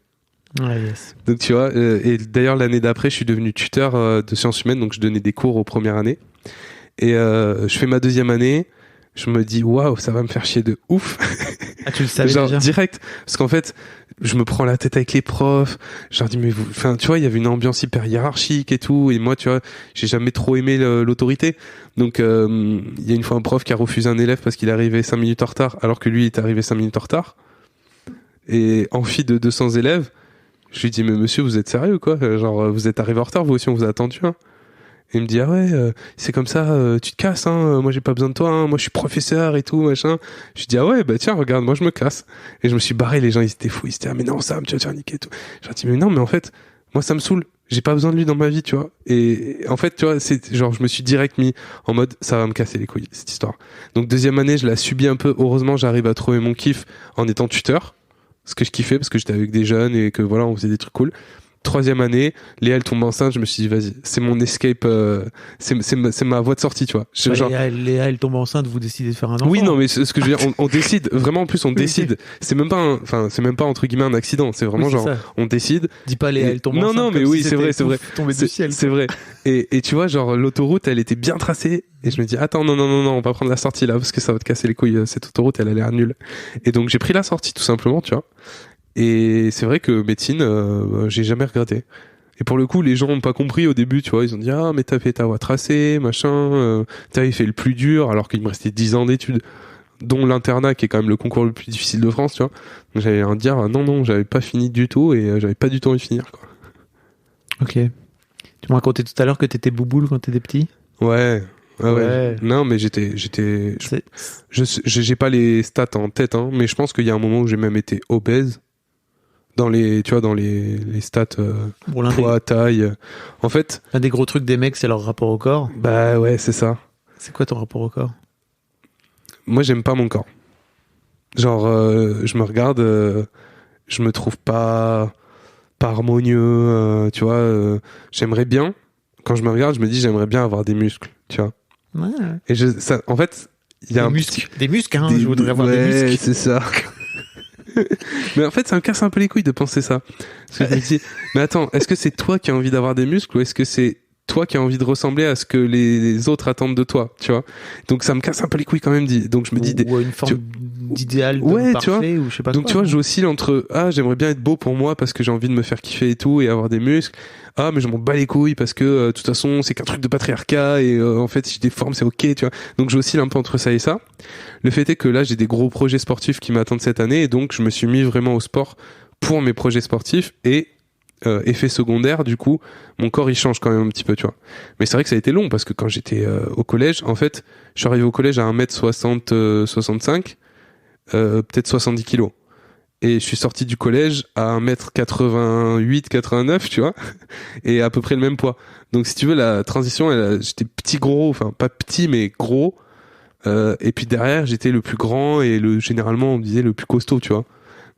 Ouais, yes. Donc tu vois, et d'ailleurs l'année d'après, je suis devenu tuteur de sciences humaines, donc je donnais des cours aux premières années. Et je fais ma 2e année, je me dis waouh, ça va me faire chier de ouf. Ah, tu le savais genre déjà? direct, parce qu'en fait, je me prends la tête avec les profs. Je leur dis mais enfin tu vois, il y avait une ambiance hyper hiérarchique et tout. Et moi, tu vois, j'ai jamais trop aimé l'autorité. Donc il y a une fois un prof qui a refusé un élève parce qu'il est arrivé 5 minutes en retard, alors que lui il est arrivé 5 minutes en retard. Et amphi de 200 élèves. Je lui dis, mais monsieur, vous êtes sérieux, quoi? Genre, vous êtes arrivé en retard, vous aussi, on vous a attendu, hein. Et il me dit, ah ouais, c'est comme ça, tu te casses, hein. Moi, j'ai pas besoin de toi, hein. Moi, je suis professeur et tout, machin. Je lui dis, ah ouais, bah tiens, regarde, moi, je me casse. Et je me suis barré, les gens, ils étaient fous. Ils étaient, ah, mais non, Sam, tu vas te faire niquer et tout. Je leur dis, mais non, mais en fait, moi, ça me saoule. J'ai pas besoin de lui dans ma vie, tu vois. Et en fait, tu vois, c'est genre, je me suis direct mis en mode, ça va me casser les couilles, cette histoire. Donc, 2e année, je la subis un peu. Heureusement, j'arrive à trouver mon kiff en étant tuteur. Ce que je kiffais parce que j'étais avec des jeunes et que voilà, on faisait des trucs cool. 3e année, Léa elle tombe enceinte, je me suis dit vas-y, c'est mon escape, c'est ma voie de sortie, tu vois. Genre... Léa elle tombe enceinte, vous décidez de faire un enfant. Oui, non, mais ce que je veux dire, on décide vraiment, en plus on décide. C'est même pas c'est même pas entre guillemets un accident, c'est vraiment genre on décide. Dis pas Léa elle tombe enceinte. Non, mais oui, c'est vrai. Tombé du ciel. C'est vrai. Et tu vois, genre l'autoroute, elle était bien tracée et je me dis attends, non, on va prendre la sortie là parce que ça va te casser les couilles, cette autoroute, elle a l'air nulle. Et donc j'ai pris la sortie tout simplement, tu vois. Et c'est vrai que médecine, j'ai jamais regretté. Et pour le coup, les gens ont pas compris au début, tu vois, ils ont dit ah mais t'as fait ta voie tracée, machin, t'avais fait le plus dur, alors qu'il me restait 10 ans d'études, dont l'internat qui est quand même le concours le plus difficile de France, tu vois. Donc j'allais leur dire non, j'avais pas fini du tout et j'avais pas du tout envie de finir, quoi. Ok. Tu me racontais tout à l'heure que t'étais bouboule quand t'étais petit. Ouais. Non, mais j'ai pas les stats en tête, hein, mais je pense qu'il y a un moment où j'ai même été obèse. Dans les stats, poids, taille. En fait. Un des gros trucs des mecs, c'est leur rapport au corps. Bah ouais, c'est ça. C'est quoi ton rapport au corps? Moi, j'aime pas mon corps. Genre, je me regarde, je me trouve pas harmonieux, tu vois. J'aimerais bien, quand je me regarde, je me dis j'aimerais bien avoir des muscles, tu vois. Ouais. Et ça, en fait, il y a Des un muscles, des muscles, hein, des- je voudrais avoir des ouais, muscles. c'est ça. Mais en fait, ça me casse un peu les couilles de penser ça. Parce que je me dis, mais attends, est-ce que c'est toi qui as envie d'avoir des muscles ou est-ce que c'est toi qui as envie de ressembler à ce que les autres attendent de toi, tu vois? Donc ça me casse un peu les couilles quand même. Donc je me dis, Ou une forme d'idéal Ouais, d'homme tu vois. parfait ou je sais pas donc quoi. tu vois, non. j'oscille entre j'aimerais bien être beau pour moi parce que j'ai envie de me faire kiffer et tout et avoir des muscles. Mais je m'en bats les couilles parce que de toute façon c'est qu'un truc de patriarcat et en fait si je déforme c'est ok, tu vois. Donc j'oscille un peu entre ça et ça. Le fait est que là j'ai des gros projets sportifs qui m'attendent cette année et donc je me suis mis vraiment au sport pour mes projets sportifs et effet secondaire, du coup, mon corps il change quand même un petit peu, tu vois. Mais c'est vrai que ça a été long parce que quand j'étais au collège, en fait, je suis arrivé au collège à 1m60, 65, peut-être 70 kilos. Et je suis sorti du collège à 1m88, 89, tu vois, et à peu près le même poids. Donc si tu veux, la transition, j'étais petit gros, enfin pas petit mais gros, et puis derrière j'étais le plus grand et généralement on me disait le plus costaud, tu vois.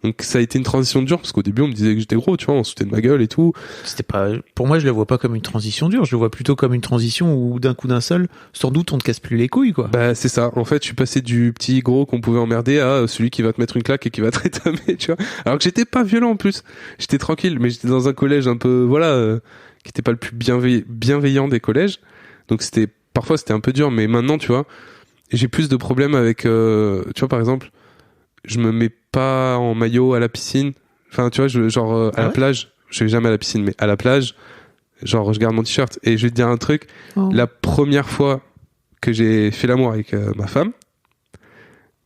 Donc ça a été une transition dure parce qu'au début on me disait que j'étais gros, tu vois, on se foutait de ma gueule et tout. C'était pas, pour moi, je le vois pas comme une transition dure. Je le vois plutôt comme une transition où d'un coup d'un seul, sans doute, on te casse plus les couilles, quoi. Bah c'est ça. En fait, je suis passé du petit gros qu'on pouvait emmerder à celui qui va te mettre une claque et qui va te rétamer, tu vois. Alors que j'étais pas violent en plus. J'étais tranquille, mais j'étais dans un collège un peu, voilà, qui était pas le plus bienveillant des collèges. Donc parfois c'était un peu dur, mais maintenant, tu vois, j'ai plus de problèmes avec, tu vois, par exemple, je me mets pas en maillot à la piscine. Enfin, tu vois, à la plage, je vais jamais à la piscine, mais à la plage, genre, je garde mon t-shirt. Et je vais te dire un truc, la première fois que j'ai fait l'amour avec ma femme,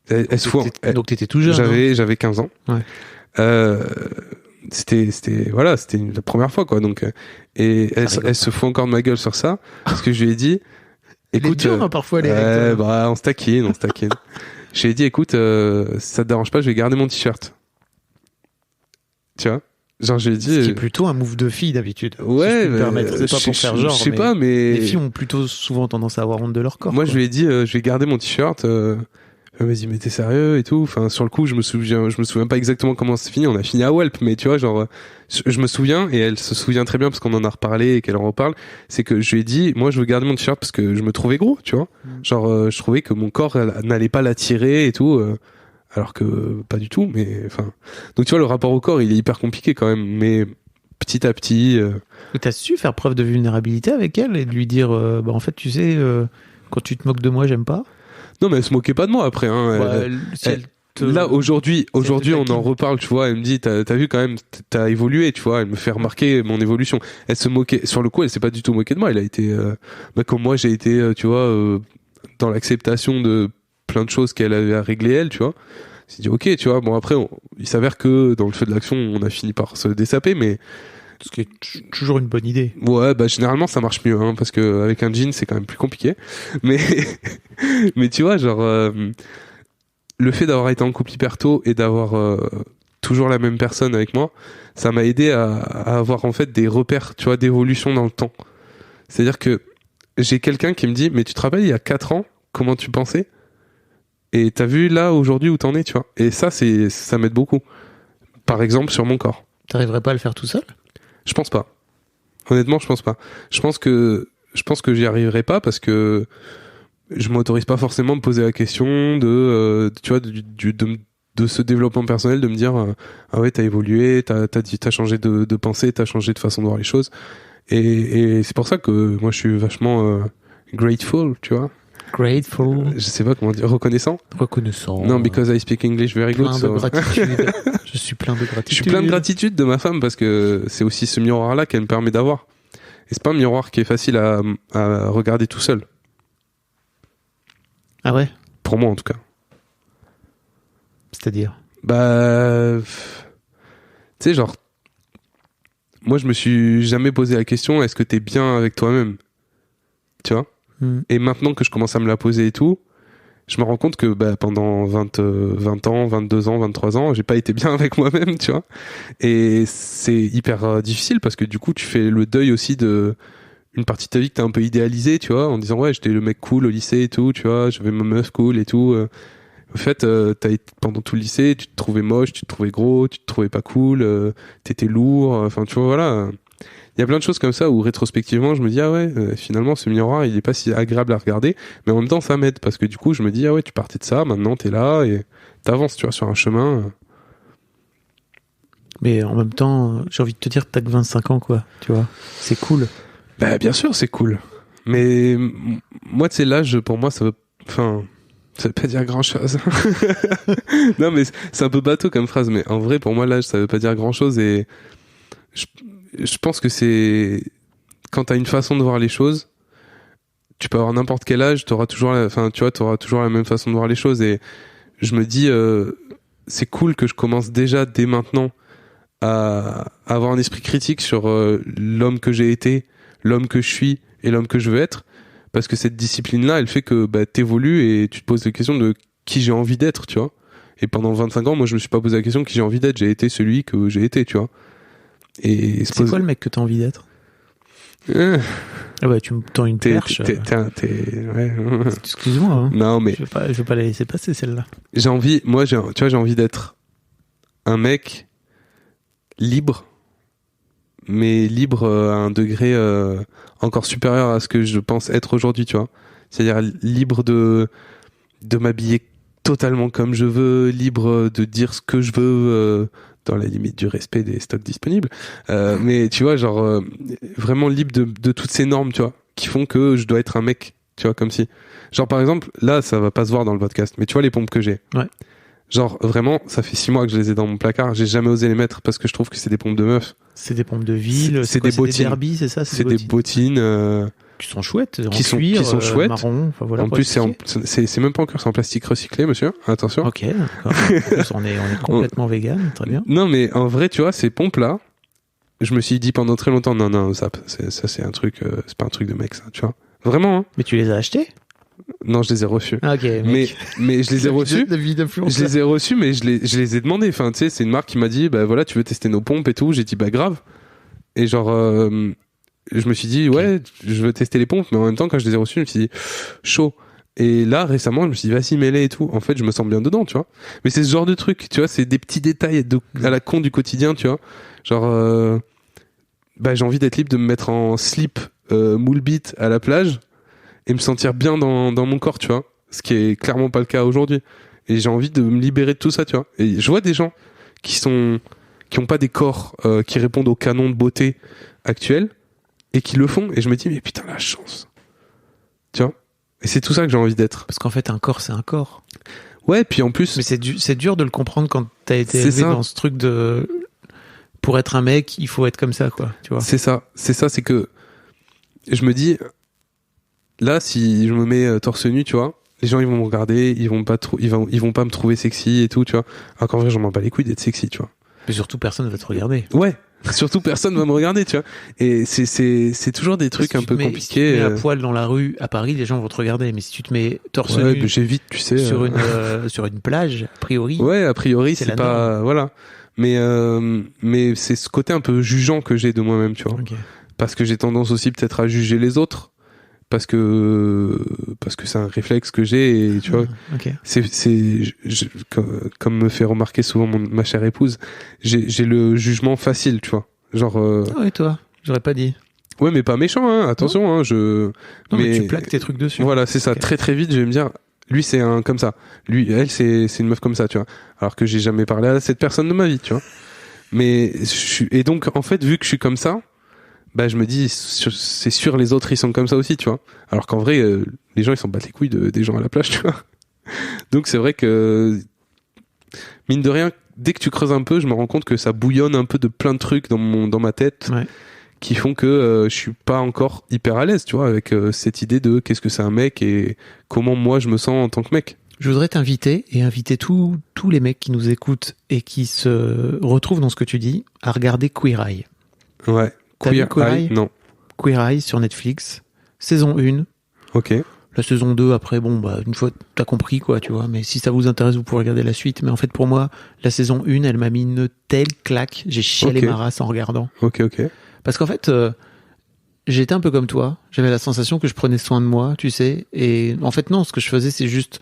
elle se fout. Donc t'étais tout jeune. hein. J'avais 15 ans. Ouais. C'était la première fois, quoi. Donc, et elle se fout encore de ma gueule sur ça, parce que je lui ai dit, écoute, Elle est dure, hein, parfois, les règles. bah, on se taquine. Je lui ai dit, écoute, si ça te dérange pas, je vais garder mon t-shirt. Tu vois? Genre, je lui ai dit. Ce qui est plutôt un move de fille d'habitude. Ouais, si je peux me permettre. C'est pas pour faire genre. Je sais pas, mais. Les filles ont plutôt souvent tendance à avoir honte de leur corps. Moi, quoi. je lui ai dit, je vais garder mon t-shirt. Elle m'a dit, mais t'es sérieux et tout. Enfin, sur le coup, je me souviens pas exactement comment c'est fini. On a fini à Welp, mais tu vois, genre, je me souviens, et elle se souvient très bien parce qu'on en a reparlé et qu'elle en reparle. C'est que je lui ai dit, moi, je veux garder mon t-shirt parce que je me trouvais gros, tu vois. Genre, je trouvais que mon corps n'allait pas l'attirer et tout. Alors que pas du tout, mais enfin. Donc tu vois, le rapport au corps, il est hyper compliqué quand même. Mais petit à petit. Et t'as su faire preuve de vulnérabilité avec elle et de lui dire, bah en fait, tu sais, quand tu te moques de moi, j'aime pas. Non, mais elle se moquait pas de moi après. Hein. Là aujourd'hui, on en reparle, tu vois. Elle me dit, t'as vu quand même, t'as évolué, tu vois. Elle me fait remarquer mon évolution. Elle se moquait. Sur le coup, elle s'est pas du tout moquée de moi. Elle a été, comme moi, j'ai été, tu vois, dans l'acceptation de plein de choses qu'elle avait à régler elle, tu vois. C'est dit ok, tu vois. Bon après, il s'avère que dans le feu de l'action, on a fini par se dessaper, mais ce qui est toujours une bonne idée. Ouais, bah généralement ça marche mieux, hein, parce que avec un jean c'est quand même plus compliqué. Mais mais tu vois, genre le fait d'avoir été en couple hyper tôt et d'avoir toujours la même personne avec moi, ça m'a aidé à avoir en fait des repères, tu vois, d'évolution dans le temps. C'est-à-dire que j'ai quelqu'un qui me dit, mais tu te rappelles il y a 4 ans comment tu pensais? Et t'as vu là aujourd'hui où t'en es, tu vois. Et ça m'aide beaucoup. Par exemple sur mon corps. T'arriverais pas à le faire tout seul? Je pense pas. Honnêtement, je pense pas. Je pense que j'y arriverai pas parce que je m'autorise pas forcément à me poser la question de tu vois de ce développement personnel, de me dire ah ouais, t'as évolué, t'as changé de pensée, t'as changé de façon de voir les choses. Et c'est pour ça que moi je suis vachement grateful, tu vois. Grateful. Je sais pas comment dire, reconnaissant. Reconnaissant. Non, because I speak English very good. Plein de gratitude. Je suis plein de gratitude. Je suis plein de gratitude de ma femme parce que c'est aussi ce miroir-là qu'elle me permet d'avoir. Et c'est pas un miroir qui est facile à regarder tout seul. Ah ouais? Pour moi, en tout cas. C'est-à-dire? Bah, tu sais, genre, moi, je me suis jamais posé la question, est-ce que t'es bien avec toi-même? Tu vois? Et maintenant que je commence à me la poser et tout, je me rends compte que bah, pendant 20 ans, 22 ans, 23 ans, j'ai pas été bien avec moi-même, tu vois. Et c'est hyper difficile parce que du coup, tu fais le deuil aussi de une partie de ta vie que t'as un peu idéalisée, tu vois, en disant ouais, j'étais le mec cool au lycée et tout, tu vois, j'avais ma meuf cool et tout. au fait, pendant tout le lycée, tu te trouvais moche, tu te trouvais gros, tu te trouvais pas cool, t'étais lourd, enfin, tu vois, voilà. Il y a plein de choses comme ça où, rétrospectivement, je me dis, ah ouais, finalement, ce miroir, il est pas si agréable à regarder, mais en même temps, ça m'aide, parce que du coup, je me dis, ah ouais, tu partais de ça, maintenant, t'es là, et t'avances, tu vois, sur un chemin. Mais en même temps, j'ai envie de te dire que t'as que 25 ans, quoi, tu vois. C'est cool. Bah, bien sûr, c'est cool. Mais, moi, tu sais, l'âge, pour moi, ça veut pas dire grand chose. Non, mais c'est un peu bateau comme phrase, mais en vrai, pour moi, l'âge, ça veut pas dire grand chose, et je pense que c'est quand t'as une façon de voir les choses, tu peux avoir n'importe quel âge, t'auras toujours la même façon de voir les choses, et je me dis c'est cool que je commence déjà dès maintenant à avoir un esprit critique sur l'homme que j'ai été, l'homme que je suis et l'homme que je veux être, parce que cette discipline-là, elle fait que t'évolues et tu te poses la question de qui j'ai envie d'être, tu vois. Et pendant 25 ans, moi, je me suis pas posé la question de qui j'ai envie d'être, j'ai été celui que j'ai été, tu vois. Et c'est quoi le mec que t'as envie d'être? Ah bah tu me tends une perche. Ouais. Excuse-moi. Hein. Non mais je veux pas la laisser passer celle-là. J'ai envie d'être un mec libre, mais libre à un degré encore supérieur à ce que je pense être aujourd'hui, tu vois. C'est-à-dire libre de m'habiller totalement comme je veux, libre de dire ce que je veux dans la limite du respect des stocks disponibles. Mais tu vois, genre vraiment libre de toutes ces normes, tu vois, qui font que je dois être un mec, tu vois, comme si. Genre par exemple, là, ça va pas se voir dans le podcast, mais tu vois les pompes que j'ai. Ouais. Genre vraiment, ça fait 6 mois que je les ai dans mon placard, j'ai jamais osé les mettre parce que je trouve que c'est des pompes de meufs. C'est des pompes de ville, c'est des bottines. C'est des derbies, c'est ça? C'est des bottines. Qui sont chouettes, qui sont chouettes. Marron, enfin voilà. En plus, c'est même pas encore, c'est en plastique recyclé, monsieur. Attention. Ok, d'accord. En plus, on est complètement vegan, très bien. Non, mais en vrai, tu vois, ces pompes-là, je me suis dit pendant très longtemps, non, ça c'est un truc, c'est pas un truc de mec, ça, tu vois. Vraiment, hein. Mais tu les as achetés? Non, je les ai reçus. Ah, ok. Mais je les ai reçus. Je les ai reçus, mais je les ai demandés. Enfin, tu sais, c'est une marque qui m'a dit, bah voilà, tu veux tester nos pompes et tout. J'ai dit, bah grave. Et genre, je me suis dit, ouais, je veux tester les pompes, mais en même temps, quand je les ai reçues, je me suis dit, chaud. Et là, récemment, je me suis dit, vas-y, mets-les et tout. En fait, je me sens bien dedans, tu vois. Mais c'est ce genre de truc, tu vois, c'est des petits détails à la con du quotidien, tu vois. Genre, bah, j'ai envie d'être libre de me mettre en slip, moule bite à la plage et me sentir bien dans mon corps, tu vois. Ce qui est clairement pas le cas aujourd'hui. Et j'ai envie de me libérer de tout ça, tu vois. Et je vois des gens qui ont pas des corps, qui répondent au canon de beauté actuel, et qui le font, et je me dis, mais putain, la chance. Tu vois? Et c'est tout ça que j'ai envie d'être. Parce qu'en fait, un corps, c'est un corps. Ouais, puis en plus... Mais c'est dur de le comprendre quand t'as été élevé dans ce truc de... Pour être un mec, il faut être comme ça, quoi. Tu vois? C'est ça, c'est que... Je me dis... Là, si je me mets torse nu, tu vois, les gens, ils vont me regarder, ils vont pas me trouver sexy et tout, tu vois. Alors qu'en vrai, j'en m'en bats les couilles d'être sexy, tu vois. Mais surtout, personne va te regarder. Ouais. Surtout personne va me regarder, tu vois. Et c'est toujours des trucs un peu compliqués. Si tu te mets à poil dans la rue à Paris, les gens vont te regarder. Mais si tu te mets torse nu, j'évite, tu sais, sur une plage, a priori. Ouais, a priori, c'est pas, voilà. Mais c'est ce côté un peu jugeant que j'ai de moi-même, tu vois. Okay. Parce que j'ai tendance aussi peut-être à juger les autres. Parce que c'est un réflexe que j'ai, et tu vois, okay. comme me fait remarquer souvent ma chère épouse, j'ai le jugement facile, tu vois, genre. Ah ouais, toi, j'aurais pas dit. Ouais, mais pas méchant, hein. Attention, hein. Non, mais tu plaques tes trucs dessus. Voilà, c'est ça. Okay. Très très vite, je vais me dire, lui c'est un comme ça, elle c'est une meuf comme ça, tu vois. Alors que j'ai jamais parlé à cette personne de ma vie, tu vois. Mais et donc en fait, vu que je suis comme ça. Bah je me dis c'est sûr les autres ils sont comme ça aussi, tu vois, alors qu'en vrai les gens ils s'en battent les couilles des gens à la plage, tu vois. Donc c'est vrai que mine de rien, dès que tu creuses un peu, je me rends compte que ça bouillonne un peu de plein de trucs dans ma tête, ouais, qui font que je suis pas encore hyper à l'aise, tu vois, avec cette idée de qu'est-ce que c'est un mec et comment moi je me sens en tant que mec. Je voudrais t'inviter et inviter tous les mecs qui nous écoutent et qui se retrouvent dans ce que tu dis à regarder Queer Eye. Ouais. Queer Eye? Non. Queer Eye sur Netflix, saison 1. Ok. La saison 2, après, bon, bah, une fois, t'as compris, quoi, tu vois. Mais si ça vous intéresse, vous pourrez regarder la suite. Mais en fait, pour moi, la saison 1, elle m'a mis une telle claque. J'ai chialé ma race en regardant. Ok. Parce qu'en fait, j'étais un peu comme toi. J'avais la sensation que je prenais soin de moi, tu sais. Et en fait, non, ce que je faisais, c'est juste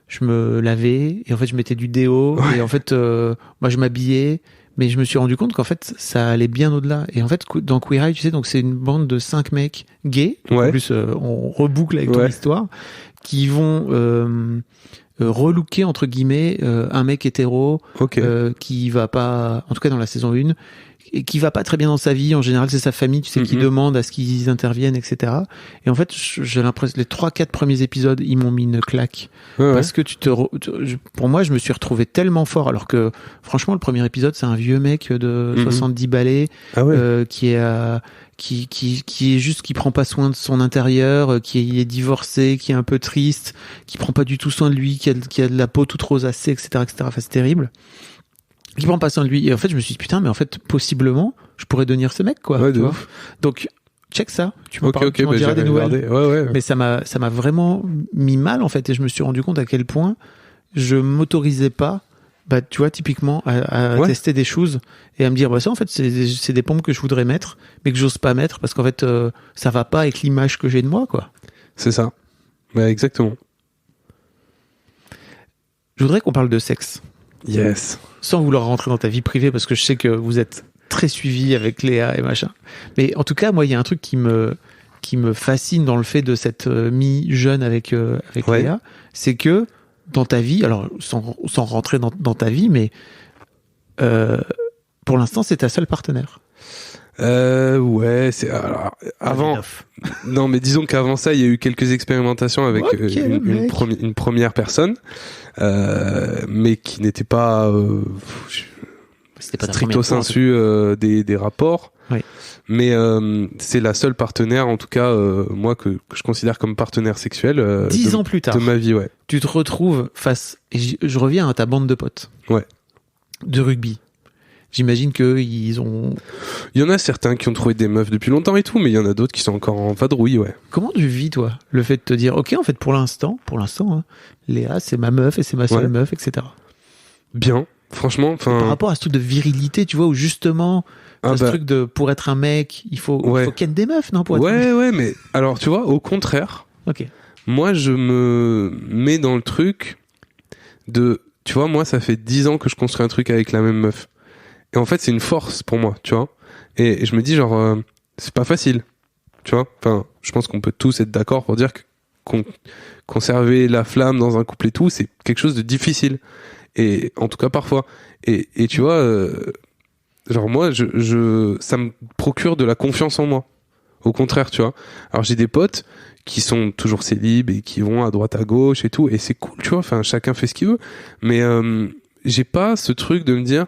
je me lavais et en fait je mettais du déo et en fait moi je m'habillais, mais je me suis rendu compte qu'en fait ça allait bien au-delà. Et en fait dans Queer Eye, tu sais, donc c'est une bande de 5 mecs gays, donc en plus on reboucle avec ton histoire, qui vont relooker entre guillemets un mec hétéro qui va pas, en tout cas dans la saison 1, et qui va pas très bien dans sa vie. En général, c'est sa famille, tu sais, qui demande à ce qu'ils interviennent, etc. Et en fait, j'ai l'impression, les 3-4 premiers épisodes, ils m'ont mis une claque. Parce que pour moi, je me suis retrouvé tellement fort, alors que, franchement, le premier épisode, c'est un vieux mec de 70 balais, qui est juste, qui prend pas soin de son intérieur, qui est divorcé, qui est un peu triste, qui prend pas du tout soin de lui, qui a de la peau toute rosacée, etc., etc. Enfin, c'est terrible. Qui prend pas soin de lui. Et en fait, je me suis dit, putain, mais en fait, possiblement, je pourrais devenir ce mec, quoi. Tu vois. Donc, check ça. Tu m'en diras des nouvelles. Mais ça m'a vraiment mis mal, en fait. Et je me suis rendu compte à quel point je m'autorisais pas, tu vois, typiquement, à tester des choses et à me dire, ça, en fait, c'est des pompes que je voudrais mettre, mais que j'ose pas mettre parce qu'en fait, ça va pas avec l'image que j'ai de moi, quoi. C'est ça. Exactement. Je voudrais qu'on parle de sexe. Yes. Sans vouloir rentrer dans ta vie privée, parce que je sais que vous êtes très suivi avec Léa et machin. Mais en tout cas, moi, il y a un truc qui me fascine dans le fait de cette mi-jeune avec Léa, c'est que dans ta vie, alors sans rentrer dans ta vie, mais pour l'instant, c'est ta seule partenaire. C'est alors, avant. Non, mais disons qu'avant ça, il y a eu quelques expérimentations avec une première personne, mais qui n'était pas, c'était pas stricto sensu des rapports. Oui. Mais c'est la seule partenaire, en tout cas moi que je considère comme partenaire sexuel. 10 ans plus tard, de ma vie, tu te retrouves face. Et je reviens à ta bande de potes. De rugby. J'imagine qu'ils ont... Il y en a certains qui ont trouvé des meufs depuis longtemps et tout, mais il y en a d'autres qui sont encore en vadrouille, Comment tu vis, toi, le fait de te dire, ok, en fait, pour l'instant, hein, Léa, c'est ma meuf et c'est ma seule meuf, etc. Bien, franchement. Par rapport à ce truc de virilité, tu vois, où justement, ce truc de, pour être un mec, il faut ken des meufs, non, pour être mais alors, tu vois, au contraire, moi, je me mets dans le truc de... Tu vois, moi, ça fait 10 ans que je construis un truc avec la même meuf. Et en fait, c'est une force pour moi, tu vois. Et je me dis, genre, c'est pas facile, tu vois. Enfin, je pense qu'on peut tous être d'accord pour dire que conserver la flamme dans un couple et tout, c'est quelque chose de difficile. Et en tout cas, parfois. Et tu vois, genre, moi, ça me procure de la confiance en moi. Au contraire, tu vois. Alors, j'ai des potes qui sont toujours célibes et qui vont à droite, à gauche et tout. Et c'est cool, tu vois. Enfin, chacun fait ce qu'il veut. Mais j'ai pas ce truc de me dire...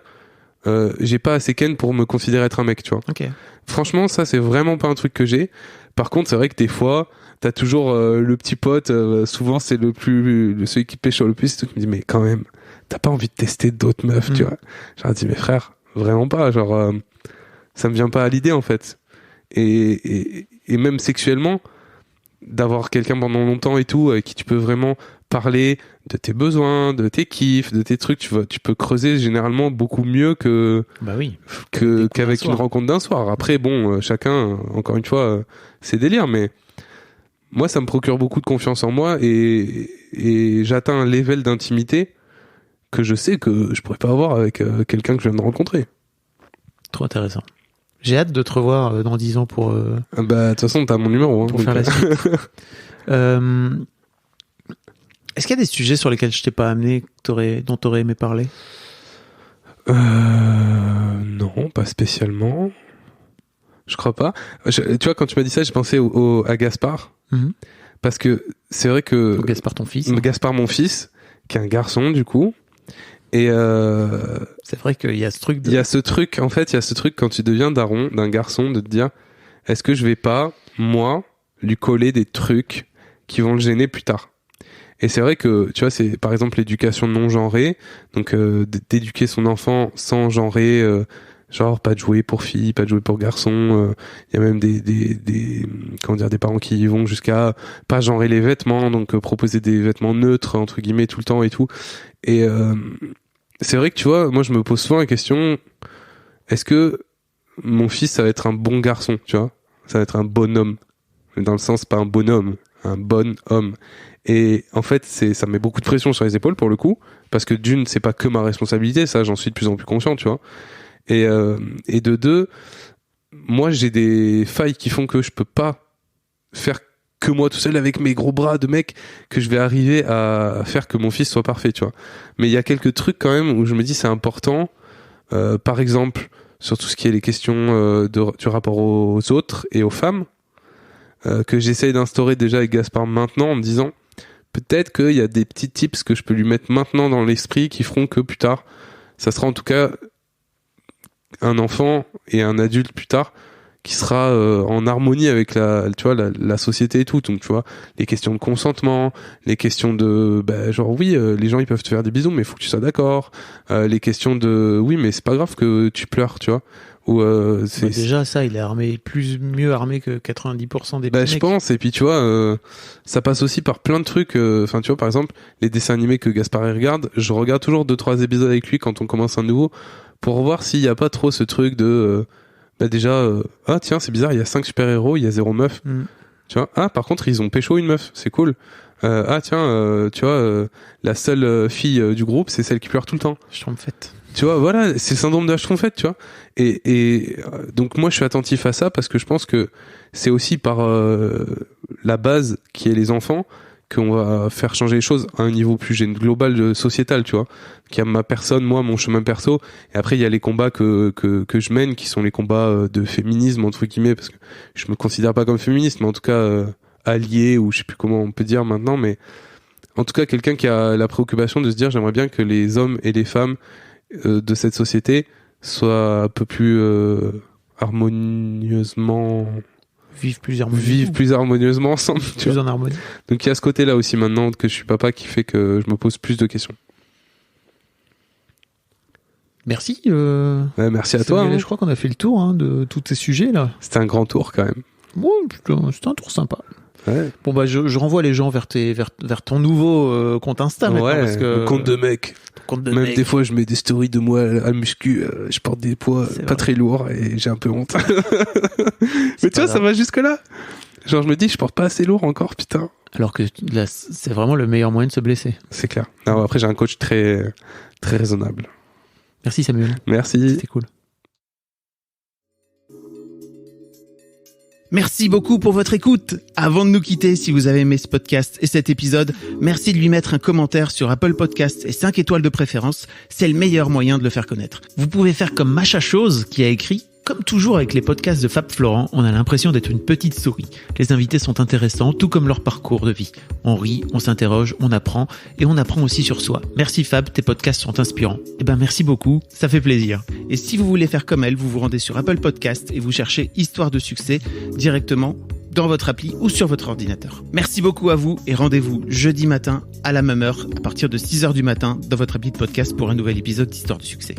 j'ai pas assez ken pour me considérer être un mec, tu vois. Franchement, ça, c'est vraiment pas un truc que j'ai. Par contre, c'est vrai que des fois, t'as toujours le petit pote, souvent c'est celui qui pêche le plus, qui me dit, mais quand même, t'as pas envie de tester d'autres meufs, tu vois. J'aurais dit, mais frère, vraiment pas, genre, ça me vient pas à l'idée, en fait. Et même sexuellement, d'avoir quelqu'un pendant longtemps et tout, avec qui tu peux vraiment parler de tes besoins, de tes kiffs, de tes trucs, tu peux creuser généralement beaucoup mieux qu'avec une rencontre d'un soir. Après, bon, chacun, encore une fois, c'est délire, mais moi, ça me procure beaucoup de confiance en moi et j'atteins un level d'intimité que je sais que je pourrais pas avoir avec quelqu'un que je viens de rencontrer. Trop intéressant. J'ai hâte de te revoir dans 10 ans pour... de toute façon, t'as mon numéro. Pour faire la suite. Est-ce qu'il y a des sujets sur lesquels je t'ai pas amené, dont t'aurais aimé parler ? Non, pas spécialement. Je crois pas. Tu vois, quand tu m'as dit ça, j'ai pensé à Gaspard. Parce que c'est vrai que... Gaspard, ton fils. Gaspard, mon fils, qui est un garçon, du coup. Et c'est vrai qu'il y a ce truc il y a ce truc, en fait, il y a ce truc quand tu deviens daron d'un garçon, de te dire, est-ce que je vais pas, moi, lui coller des trucs qui vont le gêner plus tard? Et c'est vrai que, tu vois, c'est par exemple l'éducation non genrée, donc d'éduquer son enfant sans genrer, genre pas de jouer pour filles, pas de jouer pour garçons. Il y a même des parents qui vont jusqu'à pas genrer les vêtements, donc proposer des vêtements neutres entre guillemets tout le temps et tout. Et c'est vrai que tu vois, moi je me pose souvent la question, est-ce que mon fils ça va être un bon garçon, tu vois, ça va être un bonhomme, dans le sens pas un bonhomme, un bon homme. Et en fait, ça met beaucoup de pression sur les épaules pour le coup, parce que d'une, c'est pas que ma responsabilité, ça, j'en suis de plus en plus conscient, tu vois. Et de deux, moi, j'ai des failles qui font que je peux pas faire que moi tout seul avec mes gros bras de mec, que je vais arriver à faire que mon fils soit parfait, tu vois. Mais il y a quelques trucs quand même où je me dis c'est important, par exemple, sur tout ce qui est les questions du rapport aux autres et aux femmes, que j'essaye d'instaurer déjà avec Gaspard maintenant en me disant peut-être qu'il y a des petits tips que je peux lui mettre maintenant dans l'esprit qui feront que plus tard, ça sera en tout cas un enfant et un adulte plus tard qui sera en harmonie avec la société et tout. Donc tu vois, les questions de consentement, les questions de les gens ils peuvent te faire des bisous mais il faut que tu sois d'accord, les questions de oui mais c'est pas grave que tu pleures, tu vois. Ou déjà ça il est mieux armé que 90% des je pense. Et puis tu vois ça passe aussi par plein de trucs, enfin tu vois par exemple les dessins animés que Gaspard regarde, je regarde toujours 2-3 épisodes avec lui quand on commence un nouveau pour voir s'il y a pas trop ce truc de tiens c'est bizarre, il y a 5 super-héros, il y a 0 meuf. Tu vois, par contre ils ont pécho une meuf, c'est cool. Tu vois la seule fille du groupe c'est celle qui pleure tout le temps. Schtroumpfette. Tu vois, voilà, c'est le syndrome de la Schtroumpfette, tu vois. Et donc moi je suis attentif à ça parce que je pense que c'est aussi par la base qui est les enfants qu'on va faire changer les choses à un niveau plus global sociétal, tu vois. Qui a ma personne, moi, mon chemin perso. Et après, il y a les combats que je mène, qui sont les combats de féminisme, entre guillemets, parce que je me considère pas comme féministe, mais en tout cas, allié, ou je sais plus comment on peut dire maintenant, mais en tout cas, quelqu'un qui a la préoccupation de se dire, j'aimerais bien que les hommes et les femmes de cette société soient un peu plus harmonieusement... Vivent plus harmonieusement ensemble. Plus en harmonie. Donc il y a ce côté-là aussi maintenant que je suis papa qui fait que je me pose plus de questions. Merci. Merci à toi. Je crois qu'on a fait le tour de tous ces sujets là. C'était un grand tour quand même. Bon, c'était un tour sympa. Ouais. Bon je renvoie les gens vers ton nouveau compte Insta maintenant, parce que le compte de mec. Même des fois je mets des stories de moi à muscu, je porte des poids pas très lourds et j'ai un peu honte. Mais tu vois, ça va jusque là. Genre je me dis je porte pas assez lourd encore, putain. Alors que là c'est vraiment le meilleur moyen de se blesser. C'est clair. Non, après j'ai un coach très très raisonnable. Merci Samuel. Merci. C'était cool. Merci beaucoup pour votre écoute. Avant de nous quitter, si vous avez aimé ce podcast et cet épisode, merci de lui mettre un commentaire sur Apple Podcasts et 5 étoiles de préférence. C'est le meilleur moyen de le faire connaître. Vous pouvez faire comme Macha Chose qui a écrit: comme toujours avec les podcasts de Fab Florent, on a l'impression d'être une petite souris. Les invités sont intéressants, tout comme leur parcours de vie. On rit, on s'interroge, on apprend, et on apprend aussi sur soi. Merci Fab, tes podcasts sont inspirants. Merci beaucoup, ça fait plaisir. Et si vous voulez faire comme elle, vous vous rendez sur Apple Podcasts et vous cherchez Histoire de succès directement dans votre appli ou sur votre ordinateur. Merci beaucoup à vous et rendez-vous jeudi matin à la même heure à partir de 6h du matin dans votre appli de podcast pour un nouvel épisode d'Histoire de succès.